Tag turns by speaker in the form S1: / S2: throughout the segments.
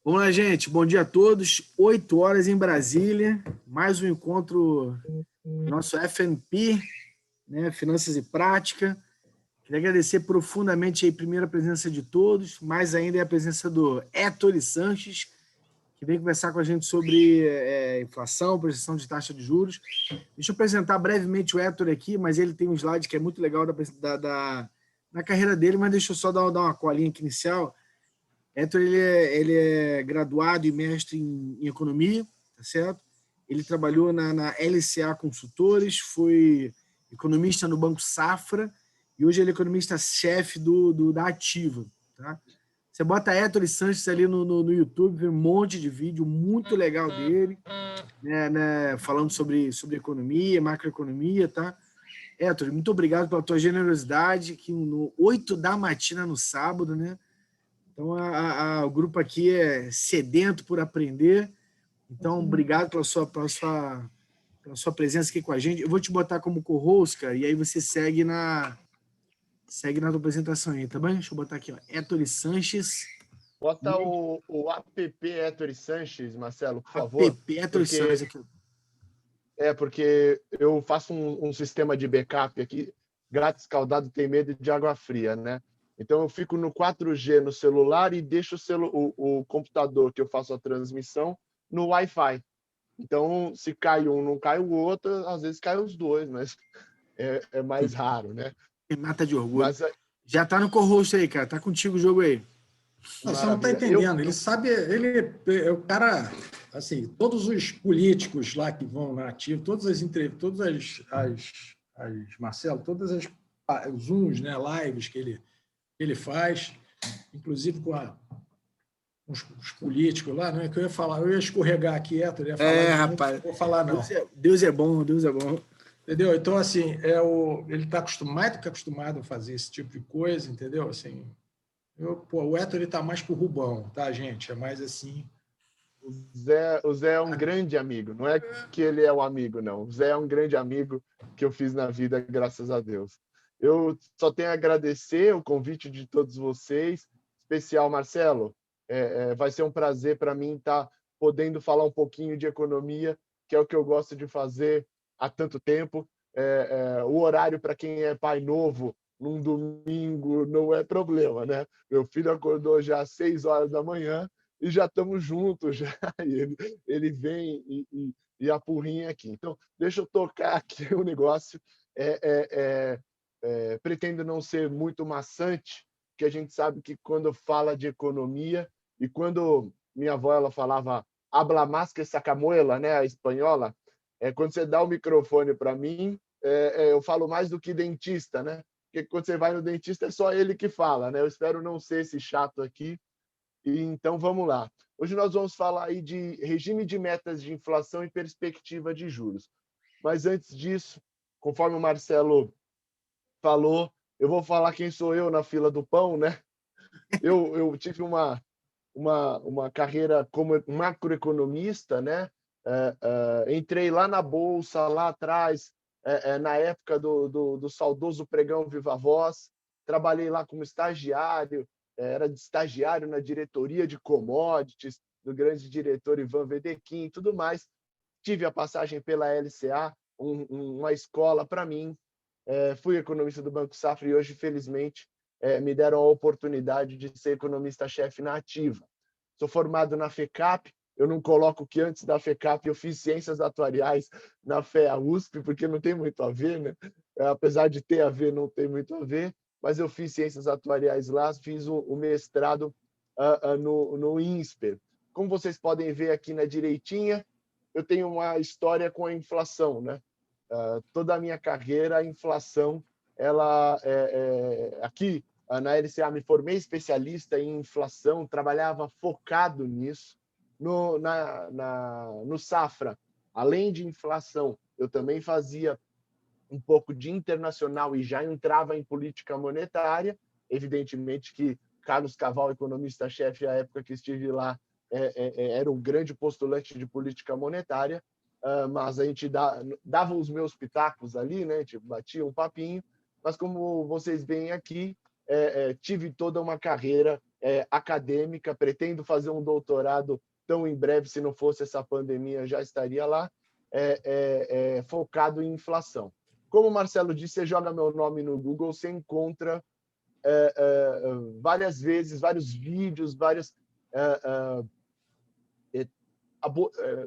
S1: Vamos lá, gente. Bom dia a todos. 8 horas em Brasília. Mais um encontro do nosso FNP, né? Finanças e Prática. Queria agradecer profundamente a primeira presença de todos, mais ainda a presença do Héctor Sanches, que vem conversar com a gente sobre inflação, projeção de taxa de juros. Deixa eu apresentar brevemente o Héctor aqui, mas ele tem um slide que é muito legal da carreira dele, mas deixa eu só dar uma colinha aqui inicial. Héctor, ele é graduado e mestre em economia, tá certo? Ele trabalhou na LCA Consultores, foi economista no Banco Safra e hoje ele é economista-chefe da Ativa, tá? Você bota Héctor Sanches ali no YouTube, vê um monte de vídeo muito legal dele, né, falando sobre economia, macroeconomia, tá? Héctor, muito obrigado pela tua generosidade, que no 8 da matina no sábado, né? Então, o grupo aqui é sedento por aprender. Então, obrigado pela sua presença aqui com a gente. Eu vou te botar como co-host, cara, e aí você segue na tua apresentação aí, tá bem? Deixa eu botar aqui, ó. Héctor Sanches.
S2: Bota o app Héctor Sanches, Marcelo, por favor.
S1: App Héctor Sanches aqui.
S2: Porque eu faço um sistema de backup aqui. Gato escaldado tem medo de água fria, né? Então, eu fico no 4G no celular e deixo o computador que eu faço a transmissão no Wi-Fi. Então, se cai um, não cai o outro, às vezes cai os dois, mas é mais raro, né?
S1: Me mata de orgulho. Já tá no co-host aí, cara. Tá contigo o jogo aí.
S3: Não, você não está entendendo. Ele sabe, ele é o cara, assim, todos os políticos lá que vão na Ativa, todas as Marcelo, todas as Zooms, né, lives que ele faz, inclusive com os políticos lá, né, que eu ia falar, eu ia escorregar aqui, Héctor, ia falar,
S1: rapaz,
S3: não vou falar não.
S1: Deus é bom, Deus é bom.
S3: Entendeu? Então, assim, ele está mais do que acostumado a fazer esse tipo de coisa, entendeu? Assim, o Héctor está mais pro Rubão, tá, gente? É mais assim.
S2: O Zé é um grande amigo. Não é que ele é um amigo, não. O Zé é um grande amigo que eu fiz na vida, graças a Deus. Eu só tenho a agradecer o convite de todos vocês, especial Marcelo. Vai ser um prazer para mim estar podendo falar um pouquinho de economia, que é o que eu gosto de fazer há tanto tempo. O horário para quem é pai novo num domingo não é problema, né? Meu filho acordou já às 6 horas da manhã e já estamos juntos já. Ele vem e apurrinha aqui. Então, deixa eu tocar aqui o negócio. Pretendo não ser muito maçante, porque a gente sabe que quando fala de economia e quando minha avó ela falava habla más que sacamuela, né, a espanhola, quando você dá o microfone para mim, eu falo mais do que dentista, né? Porque quando você vai no dentista é só ele que fala, né? Eu espero não ser esse chato aqui. Então, vamos lá. Hoje nós vamos falar aí de regime de metas de inflação e perspectiva de juros. Mas antes disso, conforme o Marcelo falou, eu vou falar quem sou eu na fila do pão, né? Eu tive uma carreira como macroeconomista, né? Entrei lá na Bolsa, lá atrás, na época do saudoso pregão Viva Voz, trabalhei lá como estagiário, era de estagiário na diretoria de commodities, do grande diretor Ivan Vedequim e tudo mais. Tive a passagem pela LCA, uma escola para mim. Fui economista do Banco Safra e hoje, felizmente, me deram a oportunidade de ser economista-chefe na Ativa. Sou formado na FECAP, eu não coloco que antes da FECAP eu fiz Ciências Atuariais na FEA USP, porque não tem muito a ver, né? Apesar de ter a ver, não tem muito a ver, mas eu fiz Ciências Atuariais lá, fiz o mestrado no INSPER. Como vocês podem ver aqui na direitinha, eu tenho uma história com a inflação, né? Toda a minha carreira, a inflação, ela aqui na LCA me formei especialista em inflação, trabalhava focado nisso. No Safra, além de inflação, eu também fazia um pouco de internacional e já entrava em política monetária. Evidentemente que Carlos Caval, economista-chefe à época que estive lá, era um grande postulante de política monetária, mas a gente dava os meus pitacos ali, né? Tipo, batia um papinho, mas como vocês veem aqui, tive toda uma carreira acadêmica, pretendo fazer um doutorado tão em breve, se não fosse essa pandemia, já estaria lá, focado em inflação. Como o Marcelo disse, você joga meu nome no Google, você encontra várias vezes, vários vídeos,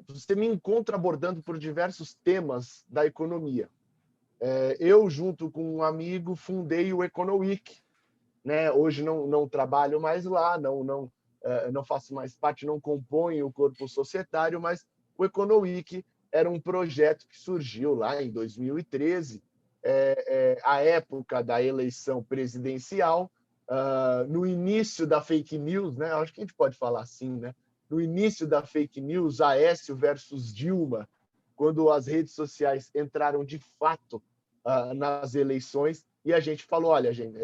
S2: você me encontra abordando por diversos temas da economia. Eu, junto com um amigo, fundei o EconoWeek, né? Hoje não trabalho mais lá, não faço mais parte, não componho o corpo societário, mas o EconoWeek era um projeto que surgiu lá em 2013, a época da eleição presidencial, no início da fake news, né? Acho que a gente pode falar assim, né? No início da fake news, Aécio versus Dilma, quando as redes sociais entraram de fato nas eleições, e a gente falou, olha, gente,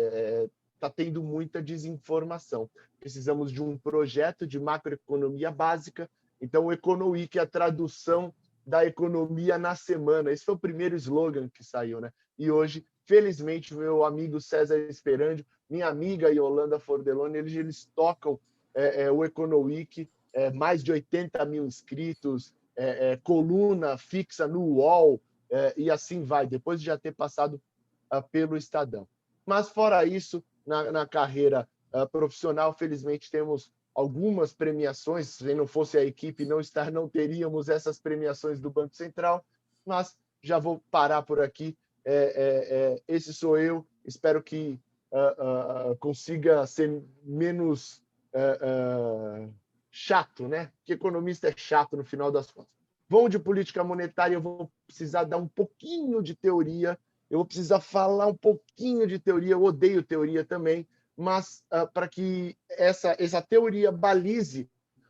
S2: está tendo muita desinformação. Precisamos de um projeto de macroeconomia básica. Então, o EconoWeek é a tradução da economia na semana. Esse foi o primeiro slogan que saiu, né? E hoje, felizmente, meu amigo César Esperandio, minha amiga Yolanda Fordeloni, eles tocam o EconoWeek, mais de 80 mil inscritos, coluna fixa no UOL, e assim vai, depois de já ter passado pelo Estadão. Mas, fora isso, na carreira profissional, felizmente, temos algumas premiações. Se não fosse a equipe não teríamos essas premiações do Banco Central, mas já vou parar por aqui. Esse sou eu, espero que consiga ser menos chato, né? Porque economista é chato no final das contas. Vamos de política monetária, eu vou precisar dar um pouquinho de teoria, eu vou precisar falar um pouquinho de teoria, eu odeio teoria também, mas para que essa teoria balize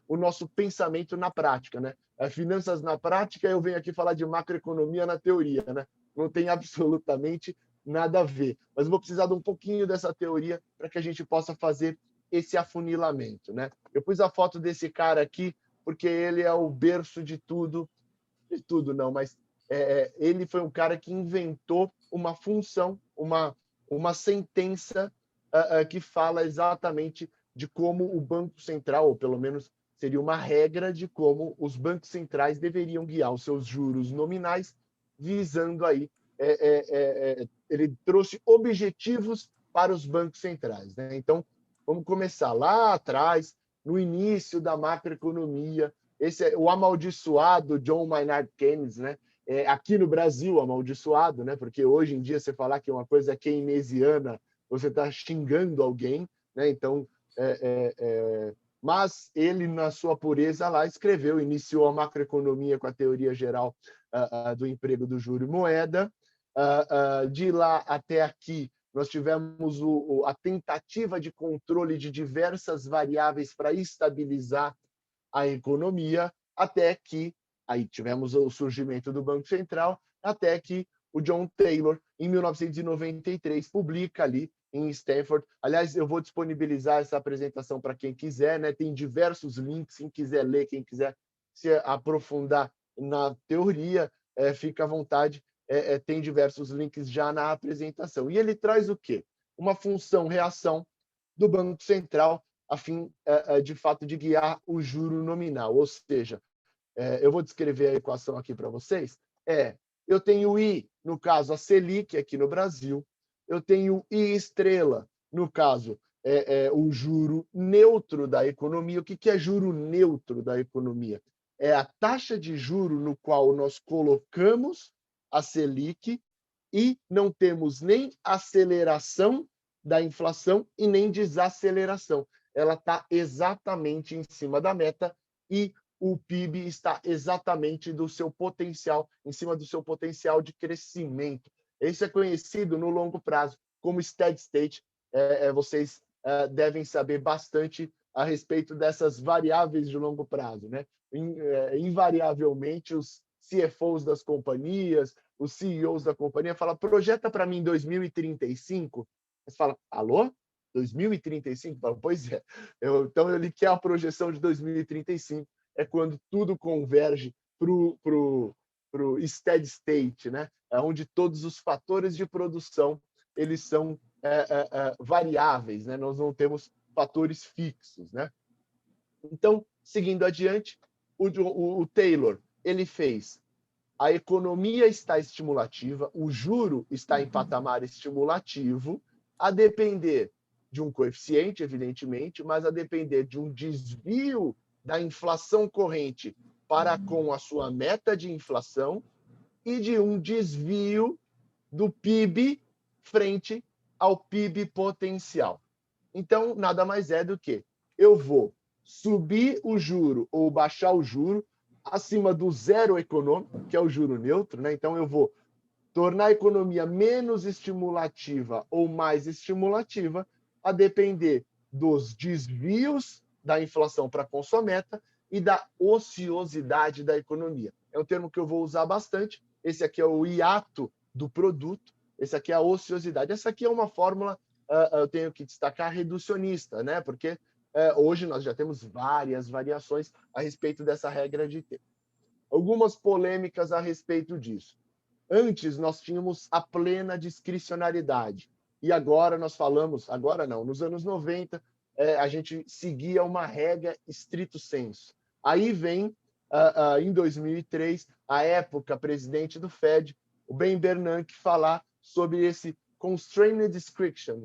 S2: o nosso pensamento na prática, né? Finanças na prática, eu venho aqui falar de macroeconomia na teoria, né? Não tem absolutamente nada a ver. Mas eu vou precisar de um pouquinho dessa teoria para que a gente possa fazer esse afunilamento, né? Eu pus a foto desse cara aqui porque ele é o berço de tudo não, mas ele foi um cara que inventou uma função, uma sentença que fala exatamente de como o Banco Central, ou pelo menos seria uma regra de como os bancos centrais deveriam guiar os seus juros nominais, visando aí, ele trouxe objetivos para os bancos centrais, né? Então, vamos começar lá atrás, no início da macroeconomia. Esse é o amaldiçoado John Maynard Keynes, né? Aqui no Brasil, amaldiçoado, né? Porque hoje em dia você falar que uma coisa é keynesiana, você está xingando alguém, né? Então, mas ele, na sua pureza lá, escreveu, iniciou a macroeconomia com a teoria geral do emprego do juro e moeda. De lá até aqui, nós tivemos a tentativa de controle de diversas variáveis para estabilizar a economia, até que aí tivemos o surgimento do Banco Central, até que o John Taylor, em 1993, publica ali em Stanford. Aliás, eu vou disponibilizar essa apresentação para quem quiser, né? Tem diversos links, quem quiser ler, quem quiser se aprofundar na teoria, fica à vontade. Tem diversos links já na apresentação. E ele traz o quê? Uma função-reação do Banco Central a fim, de fato, de guiar o juro nominal. Ou seja, eu vou descrever a equação aqui para vocês. Eu tenho I, no caso, a Selic, aqui no Brasil. Eu tenho I estrela, no caso, o juro neutro da economia. O que é juro neutro da economia? É a taxa de juro no qual nós colocamos a Selic e não temos nem aceleração da inflação e nem desaceleração. Ela está exatamente em cima da meta e o PIB está exatamente do seu potencial, em cima do seu potencial de crescimento. Isso é conhecido no longo prazo como steady state. Vocês devem saber bastante a respeito dessas variáveis de longo prazo, né? Invariavelmente, os CFOs das companhias, os CEOs da companhia falam, projeta para mim 2035. Você fala, alô? 2035? Falo, pois é. Então, ele quer a projeção de 2035. É quando tudo converge para o steady state, né? Onde todos os fatores de produção eles são variáveis, né? Nós não temos fatores fixos, né? Então, seguindo adiante, o Taylor, ele fez: a economia está estimulativa, o juro está em patamar estimulativo, a depender de um coeficiente, evidentemente, mas a depender de um desvio da inflação corrente para com a sua meta de inflação e de um desvio do PIB frente ao PIB potencial. Então, nada mais é do que eu vou subir o juro ou baixar o juro acima do zero econômico, que é o juro neutro, né? Então, eu vou tornar a economia menos estimulativa ou mais estimulativa, a depender dos desvios da inflação para com sua meta e da ociosidade da economia. É um termo que eu vou usar bastante. Esse aqui é o hiato do produto, esse aqui é a ociosidade. Essa aqui é uma fórmula, eu tenho que destacar, reducionista, né? Porque hoje nós já temos várias variações a respeito dessa regra de tempo. Algumas polêmicas a respeito disso. Antes nós tínhamos a plena discricionariedade. E agora nós falamos, agora não, nos anos 90, a gente seguia uma regra stricto sensu. Aí vem, em 2003, a época presidente do Fed, o Ben Bernanke, falar sobre esse constrained discretion.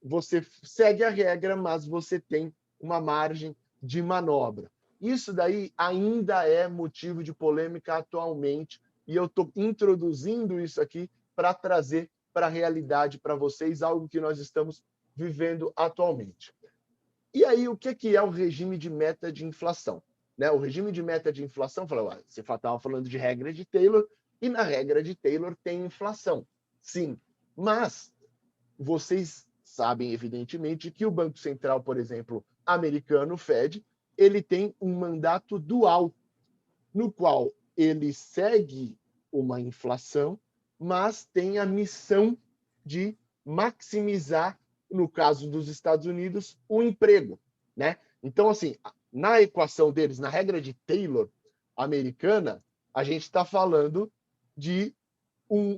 S2: Você segue a regra, mas você tem uma margem de manobra. Isso daí ainda é motivo de polêmica atualmente, e eu estou introduzindo isso aqui para trazer para a realidade para vocês, algo que nós estamos vivendo atualmente. E aí, o que é o regime de meta de inflação? Né? O regime de meta de inflação, você estava falando de regra de Taylor, e na regra de Taylor tem inflação. Sim, mas vocês sabem, evidentemente, que o Banco Central, por exemplo, americano, Fed, ele tem um mandato dual, no qual ele segue uma inflação, mas tem a missão de maximizar, no caso dos Estados Unidos, o emprego, né? Então, assim, na equação deles, na regra de Taylor americana, a gente está falando de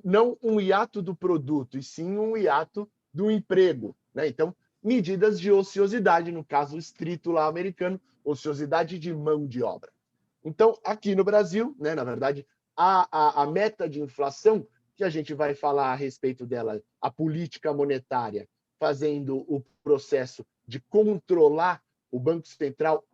S2: não um hiato do produto, e sim um hiato do emprego, né? Então, medidas de ociosidade, no caso estrito lá americano, ociosidade de mão de obra. Então, aqui no Brasil, né, na verdade, a meta de inflação, que a gente vai falar a respeito dela, a política monetária, fazendo o processo de controlar o Banco Central,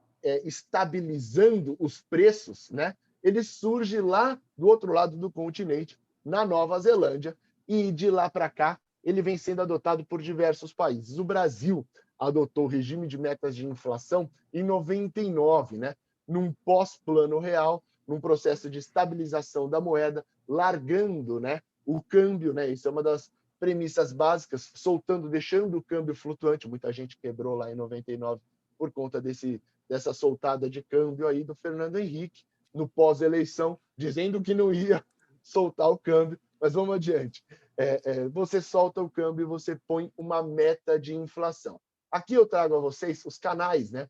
S2: estabilizando os preços, né? Ele surge lá do outro lado do continente, na Nova Zelândia, e de lá para cá ele vem sendo adotado por diversos países. O Brasil adotou o regime de metas de inflação em 99, né? Num pós-plano real, num processo de estabilização da moeda, largando, né, o câmbio, né? Isso é uma das premissas básicas, soltando, deixando o câmbio flutuante. Muita gente quebrou lá em 99 por conta dessa soltada de câmbio aí do Fernando Henrique, no pós-eleição, dizendo que não ia soltar o câmbio, mas vamos adiante. Você solta o câmbio e você põe uma meta de inflação. Aqui eu trago a vocês os canais, né,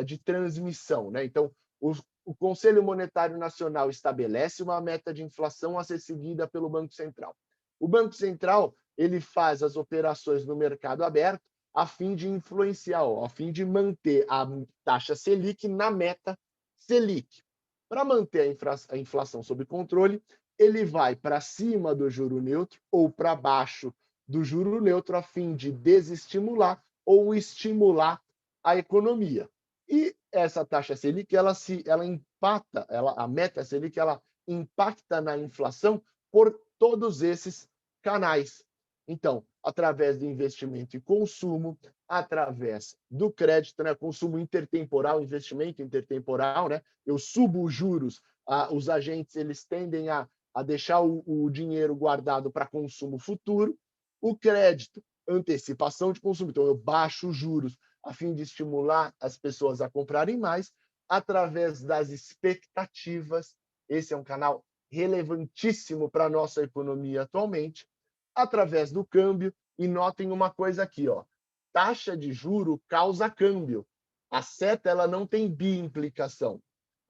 S2: de transmissão, né? Então, o Conselho Monetário Nacional estabelece uma meta de inflação a ser seguida pelo Banco Central. O Banco Central, ele faz as operações no mercado aberto a fim de influenciar, a fim de manter a taxa Selic na meta Selic. Para manter a inflação sob controle, ele vai para cima do juro neutro ou para baixo do juro neutro a fim de desestimular ou estimular a economia. E essa taxa Selic, ela impacta, a meta Selic, ela impacta na inflação por todos esses canais. Então, através do investimento e consumo, através do crédito, né, consumo intertemporal, investimento intertemporal, né? Eu subo os juros, os agentes eles tendem a deixar o dinheiro guardado para consumo futuro. O crédito, antecipação de consumo. Então, eu baixo os juros a fim de estimular as pessoas a comprarem mais através das expectativas. Esse é um canal relevantíssimo para a nossa economia atualmente. Através do câmbio. E notem uma coisa aqui, ó. Taxa de juro causa câmbio. A seta ela não tem biimplicação.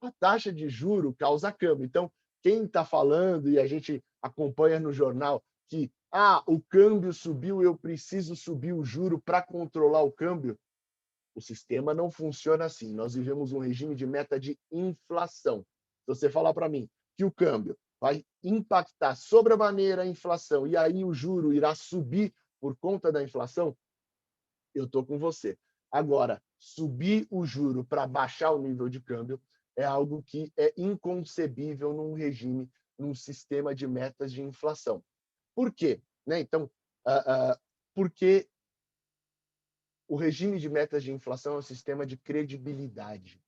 S2: A taxa de juro causa câmbio. Então, quem está falando, e a gente acompanha no jornal, que Ah, o câmbio subiu, eu preciso subir o juro para controlar o câmbio. O sistema não funciona assim. Nós vivemos um regime de meta de inflação. Se você falar para mim que o câmbio vai impactar sobremaneira a inflação e aí o juro irá subir por conta da inflação, eu estou com você. Agora, subir o juro para baixar o nível de câmbio é algo que é inconcebível num regime, num sistema de metas de inflação. Por quê? Né? Então, porque o regime de metas de inflação é um sistema de credibilidade.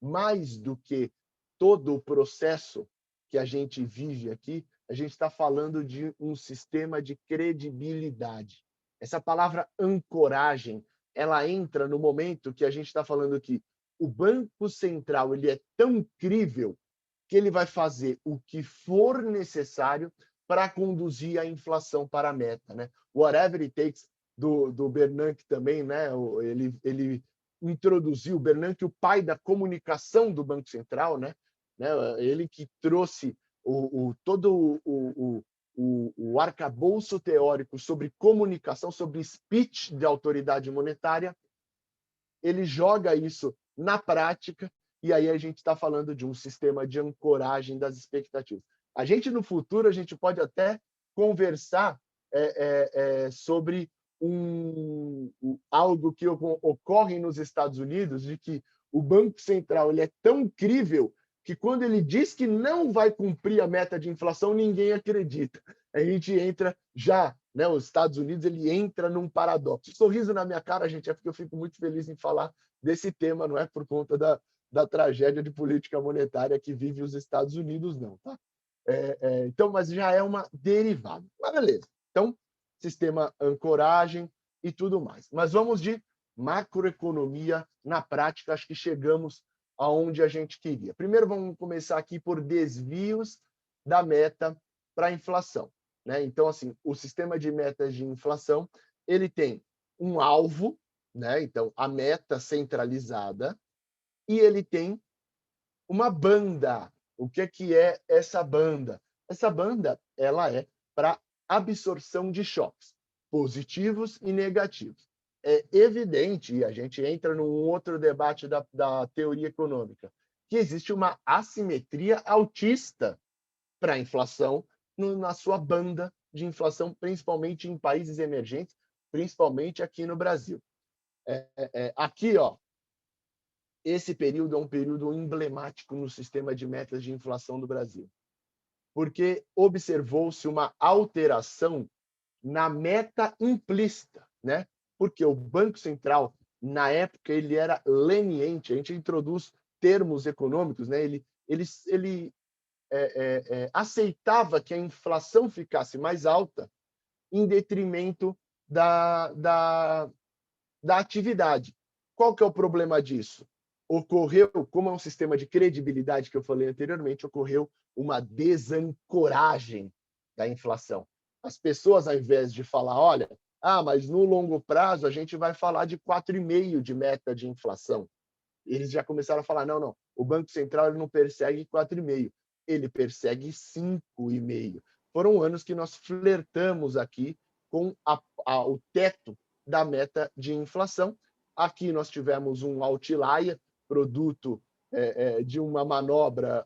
S2: Mais do que todo o processo que a gente vive aqui, a gente está falando de um sistema de credibilidade. Essa palavra ancoragem, ela entra no momento que a gente está falando que o Banco Central ele é tão crível que ele vai fazer o que for necessário para conduzir a inflação para a meta, né? Whatever it takes do Bernanke também, né? Ele introduziu o Bernanke, o pai da comunicação do Banco Central, né? Ele que trouxe todo o arcabouço teórico sobre comunicação, sobre speech de autoridade monetária, ele joga isso na prática e aí a gente está falando de um sistema de ancoragem das expectativas. A gente, no futuro, a gente pode até conversar sobre algo que ocorre nos Estados Unidos, de que o Banco Central ele é tão incrível que quando ele diz que não vai cumprir a meta de inflação, ninguém acredita. A gente entra já, né, os Estados Unidos ele entra num paradoxo. Sorriso na minha cara, gente, é porque eu fico muito feliz em falar desse tema, não é por conta da tragédia de política monetária que vive os Estados Unidos, não, tá? Então, mas já é uma derivada. Mas beleza. Então, sistema ancoragem e tudo mais. Mas vamos de macroeconomia na prática, acho que chegamos aonde a gente queria. Primeiro, vamos começar aqui por desvios da meta para a inflação, né? Então, assim, o sistema de metas de inflação, ele tem um alvo, né? Então, a meta centralizada, e ele tem uma banda. O que é essa banda? Essa banda ela é para absorção de choques, positivos e negativos. É evidente, e a gente entra num outro debate da teoria econômica, que existe uma assimetria altista para a inflação na sua banda de inflação, principalmente em países emergentes, principalmente aqui no Brasil. Aqui, ó, esse período é um período emblemático no sistema de metas de inflação do Brasil, porque observou-se uma alteração na meta implícita, né? Porque o Banco Central, na época, ele era leniente, a gente introduz termos econômicos, né? Ele aceitava que a inflação ficasse mais alta em detrimento da atividade. Qual que é o problema disso? Ocorreu, como é um sistema de credibilidade que eu falei anteriormente, ocorreu uma desancoragem da inflação. As pessoas, ao invés de falar, olha, mas no longo prazo a gente vai falar de 4,5% de meta de inflação. Eles já começaram a falar, não, o Banco Central ele não persegue 4,5%, ele persegue 5,5%. Foram anos que nós flertamos aqui com o teto da meta de inflação. Aqui nós tivemos um outlier, produto de uma manobra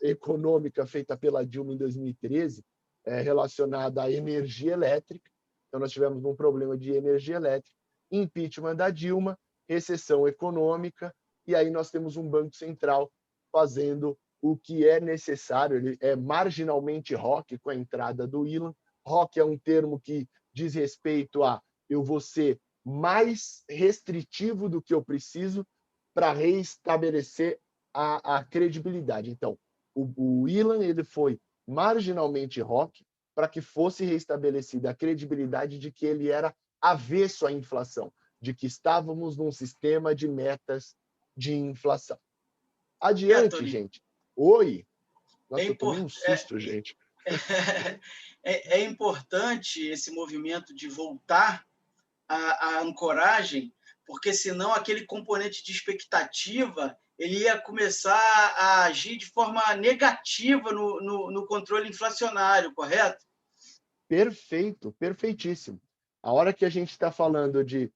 S2: econômica feita pela Dilma em 2013, relacionada à energia elétrica. Então, nós tivemos um problema de energia elétrica, impeachment da Dilma, recessão econômica, e aí nós temos um Banco Central fazendo o que é necessário. Ele é marginalmente ROC com a entrada do Ilan. ROC é um termo que diz respeito a eu vou ser mais restritivo do que eu preciso para reestabelecer a credibilidade. Então, o Ilan ele foi marginalmente ROC para que fosse reestabelecida a credibilidade de que ele era avesso à inflação, de que estávamos num sistema de metas de inflação. Adiante, gente. Oi. Nossa, eu tomei um susto, gente.
S4: É importante esse movimento de voltar à ancoragem, porque senão aquele componente de expectativa ele ia começar a agir de forma negativa no controle inflacionário, correto?
S2: Perfeito, perfeitíssimo. A hora que a gente está falando de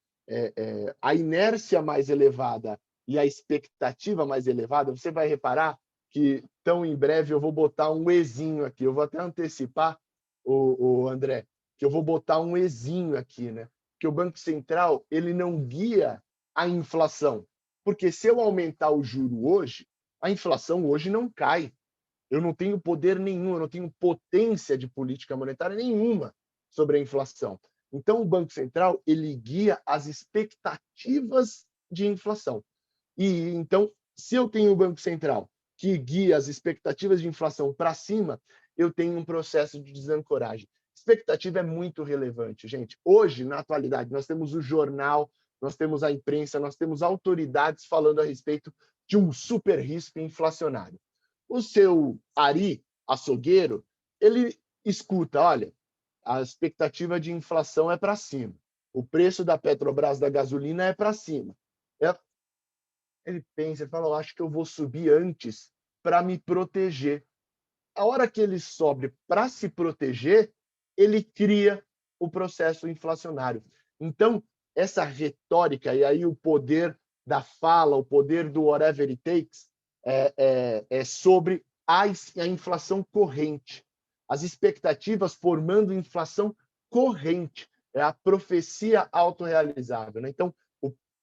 S2: a inércia mais elevada e a expectativa mais elevada, você vai reparar que tão em breve eu vou botar um Ezinho aqui. Eu vou até antecipar, o André, que eu vou botar um Ezinho aqui, né? Que o Banco Central ele não guia a inflação. Porque se eu aumentar o juro hoje, a inflação hoje não cai. Eu não tenho poder nenhum, eu não tenho potência de política monetária nenhuma sobre a inflação. Então, o Banco Central ele guia as expectativas de inflação. E então, se eu tenho o Banco Central que guia as expectativas de inflação para cima, eu tenho um processo de desancoragem. Expectativa é muito relevante, gente. Hoje, na atualidade, nós temos o jornal, nós temos a imprensa, nós temos autoridades falando a respeito de um super risco inflacionário. O seu Ari, açougueiro, ele escuta, olha, a expectativa de inflação é para cima. O preço da Petrobras, da gasolina, é para cima. Ele pensa, ele fala, eu acho que eu vou subir antes para me proteger. A hora que ele sobe para se proteger, ele cria o processo inflacionário. Então, essa retórica, e aí o poder da fala, o poder do whatever it takes, é sobre a inflação corrente. As expectativas formando inflação corrente. É a profecia autorrealizável, né? Então,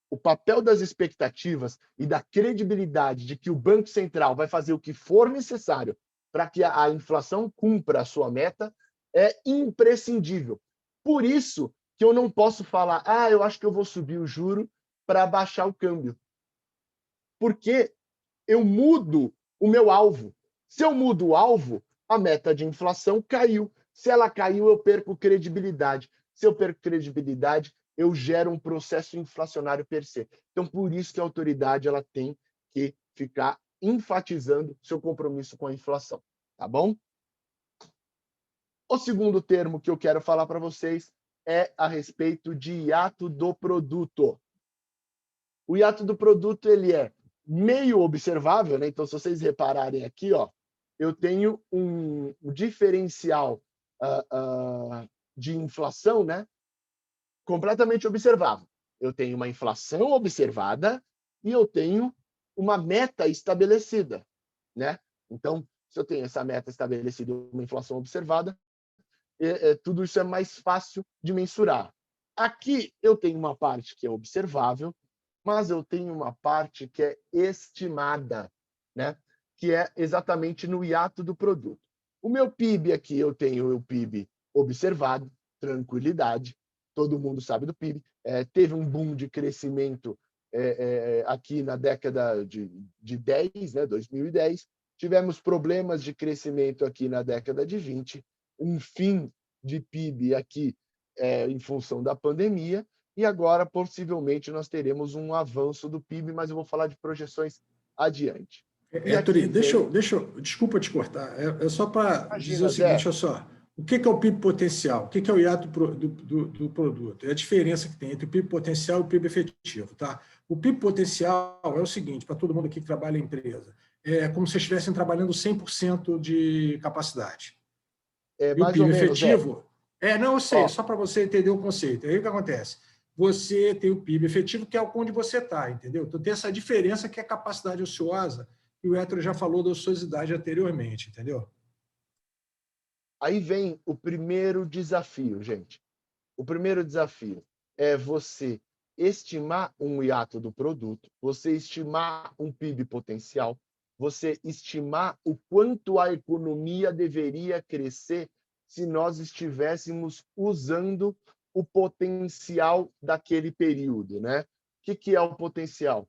S2: o papel das expectativas e da credibilidade de que o Banco Central vai fazer o que for necessário para que a inflação cumpra a sua meta é imprescindível. Por isso que eu não posso falar, eu acho que eu vou subir o juro para baixar o câmbio. Porque eu mudo o meu alvo. Se eu mudo o alvo, a meta de inflação caiu. Se ela caiu, eu perco credibilidade. Se eu perco credibilidade, eu gero um processo inflacionário per se. Então, por isso que a autoridade ela tem que ficar enfatizando seu compromisso com a inflação. Tá bom? O segundo termo que eu quero falar para vocês é a respeito de hiato do produto. O hiato do produto ele é meio observável, né? Então, se vocês repararem aqui, ó, eu tenho um diferencial de inflação, né? Completamente observável. Eu tenho uma inflação observada e eu tenho uma meta estabelecida, né? Então, se eu tenho essa meta estabelecida, uma inflação observada, tudo isso é mais fácil de mensurar. Aqui eu tenho uma parte que é observável, mas eu tenho uma parte que é estimada, né? Que é exatamente no hiato do produto. O meu PIB aqui, eu tenho o PIB observado, tranquilidade, todo mundo sabe do PIB. Teve um boom de crescimento aqui na década de 10, né? 2010. Tivemos problemas de crescimento aqui na década de 20, um fim de PIB aqui em função da pandemia, e agora, possivelmente, nós teremos um avanço do PIB, mas eu vou falar de projeções adiante.
S3: Turi, desculpa te cortar, é só para dizer o seguinte, olha só, o que é o PIB potencial? O que é o hiato do produto? É a diferença que tem entre o PIB potencial e o PIB efetivo. Tá? O PIB potencial é o seguinte, para todo mundo aqui que trabalha em empresa, é como se estivessem trabalhando 100% de capacidade. E o PIB efetivo... não, eu sei, só para você entender o conceito. Aí o que acontece? Você tem o PIB efetivo, que é onde você está, entendeu? Então tem essa diferença que é a capacidade ociosa, e o Héctor já falou da ociosidade anteriormente, entendeu?
S2: Aí vem o primeiro desafio, gente. O primeiro desafio é você estimar um hiato do produto, você estimar um PIB potencial, você estimar o quanto a economia deveria crescer se nós estivéssemos usando o potencial daquele período, né? O que é o potencial?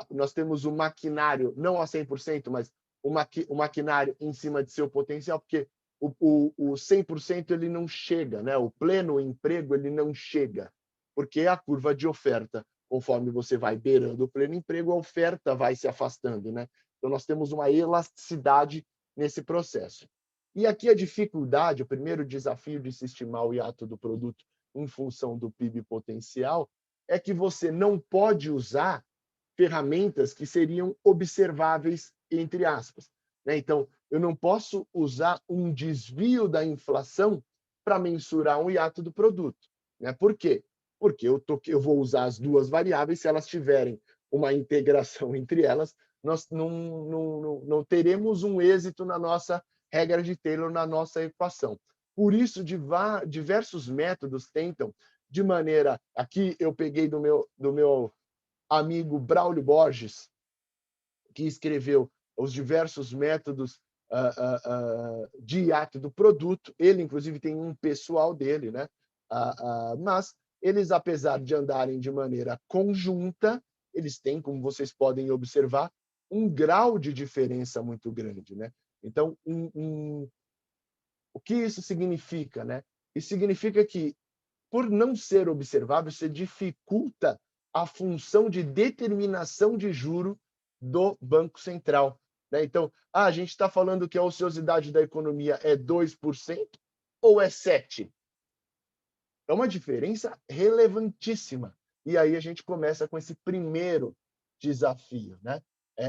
S2: Nós temos o maquinário, não a 100%, mas o maquinário em cima de seu potencial, porque o 100% ele não chega, né? O pleno emprego ele não chega, porque a curva de oferta, conforme você vai beirando o pleno emprego, a oferta vai se afastando, né? Então nós temos uma elasticidade nesse processo. E aqui a dificuldade, o primeiro desafio de se estimar o hiato do produto em função do PIB potencial é que você não pode usar ferramentas que seriam observáveis, entre aspas, né? Então, eu não posso usar um desvio da inflação para mensurar um hiato do produto. Né? Por quê? Porque eu vou usar as duas variáveis, se elas tiverem uma integração entre elas, nós não teremos um êxito na nossa regra de Taylor, na nossa equação. Por isso, diversos métodos tentam, de maneira... Aqui eu peguei do meu amigo Braulio Borges, que escreveu os diversos métodos de hiato do produto. Ele, inclusive, tem um pessoal dele, né? Mas eles, apesar de andarem de maneira conjunta, eles têm, como vocês podem observar, um grau de diferença muito grande, né? Então, o que isso significa, né? Isso significa que, por não ser observável, você dificulta a função de determinação de juro do Banco Central. Né? Então, a gente está falando que a ociosidade da economia é 2% ou é 7%? É uma diferença relevantíssima. E aí a gente começa com esse primeiro desafio, né?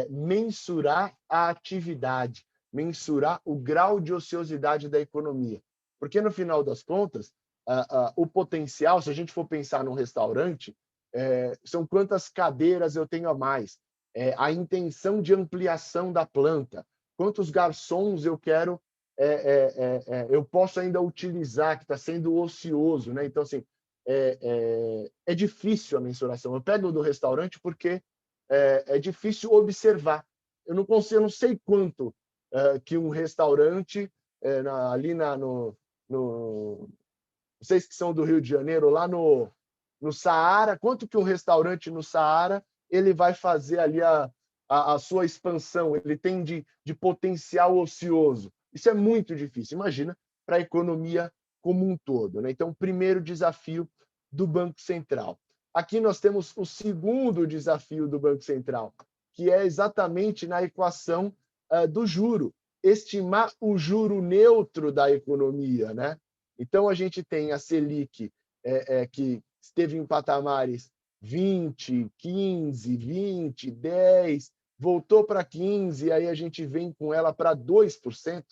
S2: Mensurar a atividade, mensurar o grau de ociosidade da economia. Porque, no final das contas, o potencial, se a gente for pensar num restaurante, são quantas cadeiras eu tenho a mais, a intenção de ampliação da planta, quantos garçons eu quero, eu posso ainda utilizar, que está sendo ocioso. Né? Então, assim, é difícil a mensuração. Eu pego do restaurante porque é difícil observar. Eu não sei quanto que um restaurante ali vocês que são do Rio de Janeiro, lá no Saara, quanto que um restaurante no Saara ele vai fazer ali a sua expansão, ele tem de potencial ocioso. Isso é muito difícil. Imagina para a economia como um todo. Né? Então, primeiro desafio do Banco Central. Aqui nós temos o segundo desafio do Banco Central, que é exatamente na equação do juro, estimar o juro neutro da economia. Né? Então, a gente tem a Selic, que esteve em patamares 20, 15, 20, 10, voltou para 15, aí a gente vem com ela para 2%,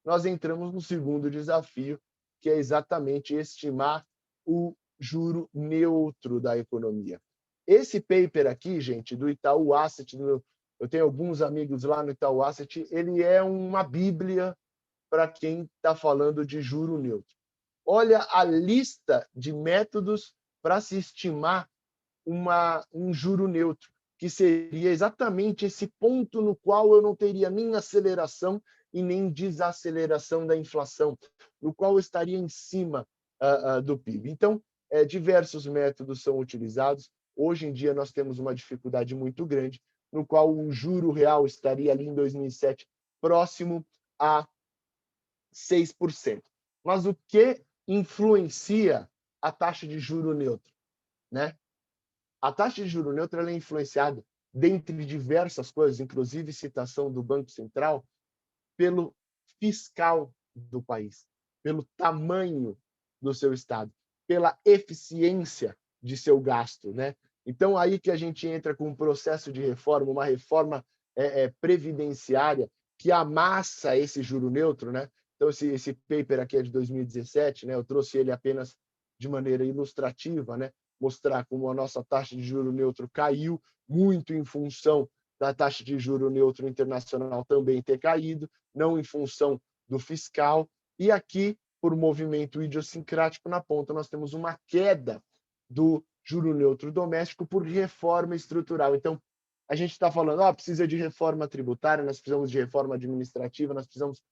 S2: nós entramos no segundo desafio, que é exatamente estimar o juro neutro da economia. Esse paper aqui, gente, do Itaú Asset, eu tenho alguns amigos lá no Itaú Asset, ele é uma bíblia para quem está falando de juro neutro. Olha a lista de métodos para se estimar um juro neutro, que seria exatamente esse ponto no qual eu não teria nem aceleração e nem desaceleração da inflação, no qual eu estaria em cima do PIB. Então, diversos métodos são utilizados. Hoje em dia, nós temos uma dificuldade muito grande, no qual o juro real estaria ali em 2007 próximo a 6%. Mas o que influencia a taxa de juro neutro? Né? A taxa de juro neutro ela é influenciada, dentre diversas coisas, inclusive citação do Banco Central, pelo fiscal do país, pelo tamanho do seu estado, pela eficiência de seu gasto. Né? Então, aí que a gente entra com um processo de reforma, uma reforma previdenciária que amassa esse juro neutro. Né? Então, esse paper aqui é de 2017, né? Eu trouxe ele apenas de maneira ilustrativa, né? Mostrar como a nossa taxa de juro neutro caiu muito em função da taxa de juro neutro internacional também ter caído, não em função do fiscal. E aqui, por movimento idiosincrático, na ponta, nós temos uma queda do juro neutro doméstico por reforma estrutural. Então, a gente está falando, precisa de reforma tributária, nós precisamos de reforma administrativa, nós precisamos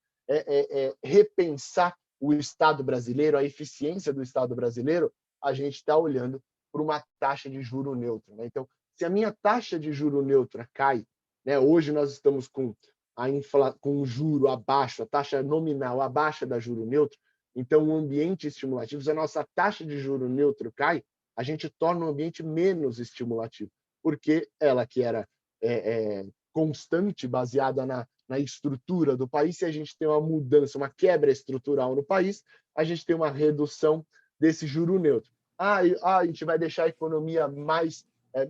S2: repensar o Estado brasileiro, a eficiência do Estado brasileiro. A gente está olhando para uma taxa de juro neutro. Né? Então, se a minha taxa de juro neutra cai, né? Hoje nós estamos com o juro abaixo, a taxa nominal abaixo da juro neutro, então o ambiente estimulativo, se a nossa taxa de juro neutro cai, a gente torna o ambiente menos estimulativo, porque ela que era constante, baseada na estrutura do país, se a gente tem uma mudança, uma quebra estrutural no país, a gente tem uma redução desse juro neutro. A gente vai deixar a economia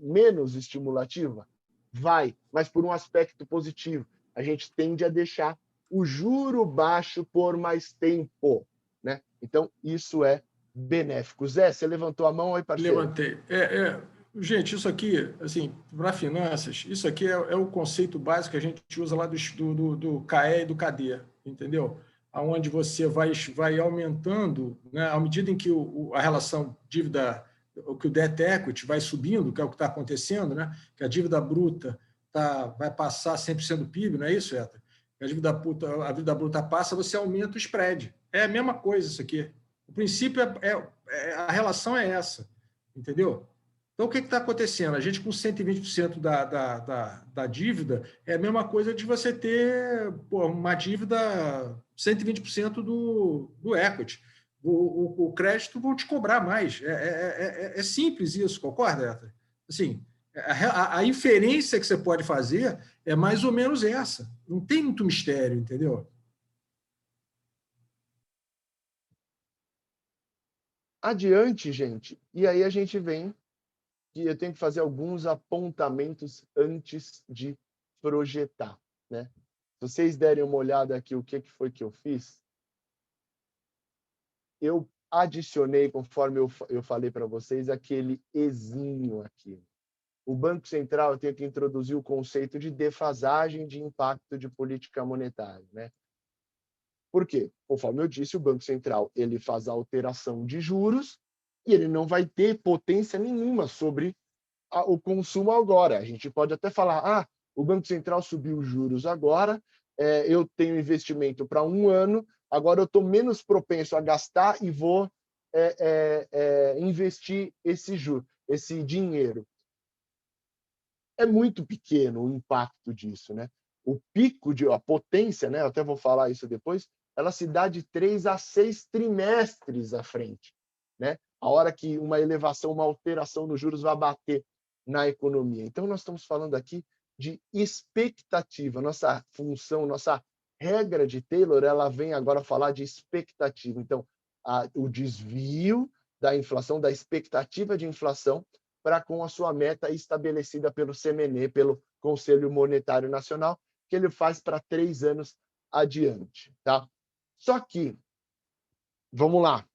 S2: menos estimulativa? Vai, mas por um aspecto positivo. A gente tende a deixar o juro baixo por mais tempo. Né? Então, isso é benéfico. Zé, você levantou a mão aí, parceiro?
S3: Levantei. Gente, isso aqui, assim, para finanças, isso aqui é o conceito básico que a gente usa lá do CAE e do CAD, entendeu? Onde você vai aumentando, né, à medida em que a relação dívida, que o debt equity vai subindo, que é o que está acontecendo, né, que a dívida bruta vai passar 100% do PIB, não é isso, Eta? A dívida bruta passa, você aumenta o spread. É a mesma coisa isso aqui. O princípio a relação é essa, entendeu? Então, o que está acontecendo? A gente com 120% da dívida é a mesma coisa de você ter uma dívida 120% do equity. O crédito vão te cobrar mais. É simples isso, concorda, Eta? Assim, a inferência que você pode fazer é mais ou menos essa. Não tem muito mistério, entendeu?
S2: Adiante, gente. E aí a gente vem que eu tenho que fazer alguns apontamentos antes de projetar, né? Se vocês derem uma olhada aqui, o que foi que eu fiz? Eu adicionei, conforme eu falei para vocês, aquele exinho aqui. O Banco Central tem que introduzir o conceito de defasagem de impacto de política monetária, né? Por quê? Conforme eu disse, o Banco Central ele faz a alteração de juros e ele não vai ter potência nenhuma sobre o consumo agora. A gente pode até falar, o Banco Central subiu os juros agora, eu tenho investimento para 1 ano, agora eu estou menos propenso a gastar e vou investir esse dinheiro. É muito pequeno o impacto disso, né? O pico a potência, né? Eu até vou falar isso depois, ela se dá de 3 a 6 trimestres à frente, né? A hora que uma elevação, uma alteração nos juros vai bater na economia. Então, nós estamos falando aqui de expectativa. Nossa função, nossa regra de Taylor, ela vem agora falar de expectativa. Então, o desvio da inflação, da expectativa de inflação, para com a sua meta estabelecida pelo CMN, pelo Conselho Monetário Nacional, que ele faz para 3 anos adiante. Tá? Só que, vamos lá,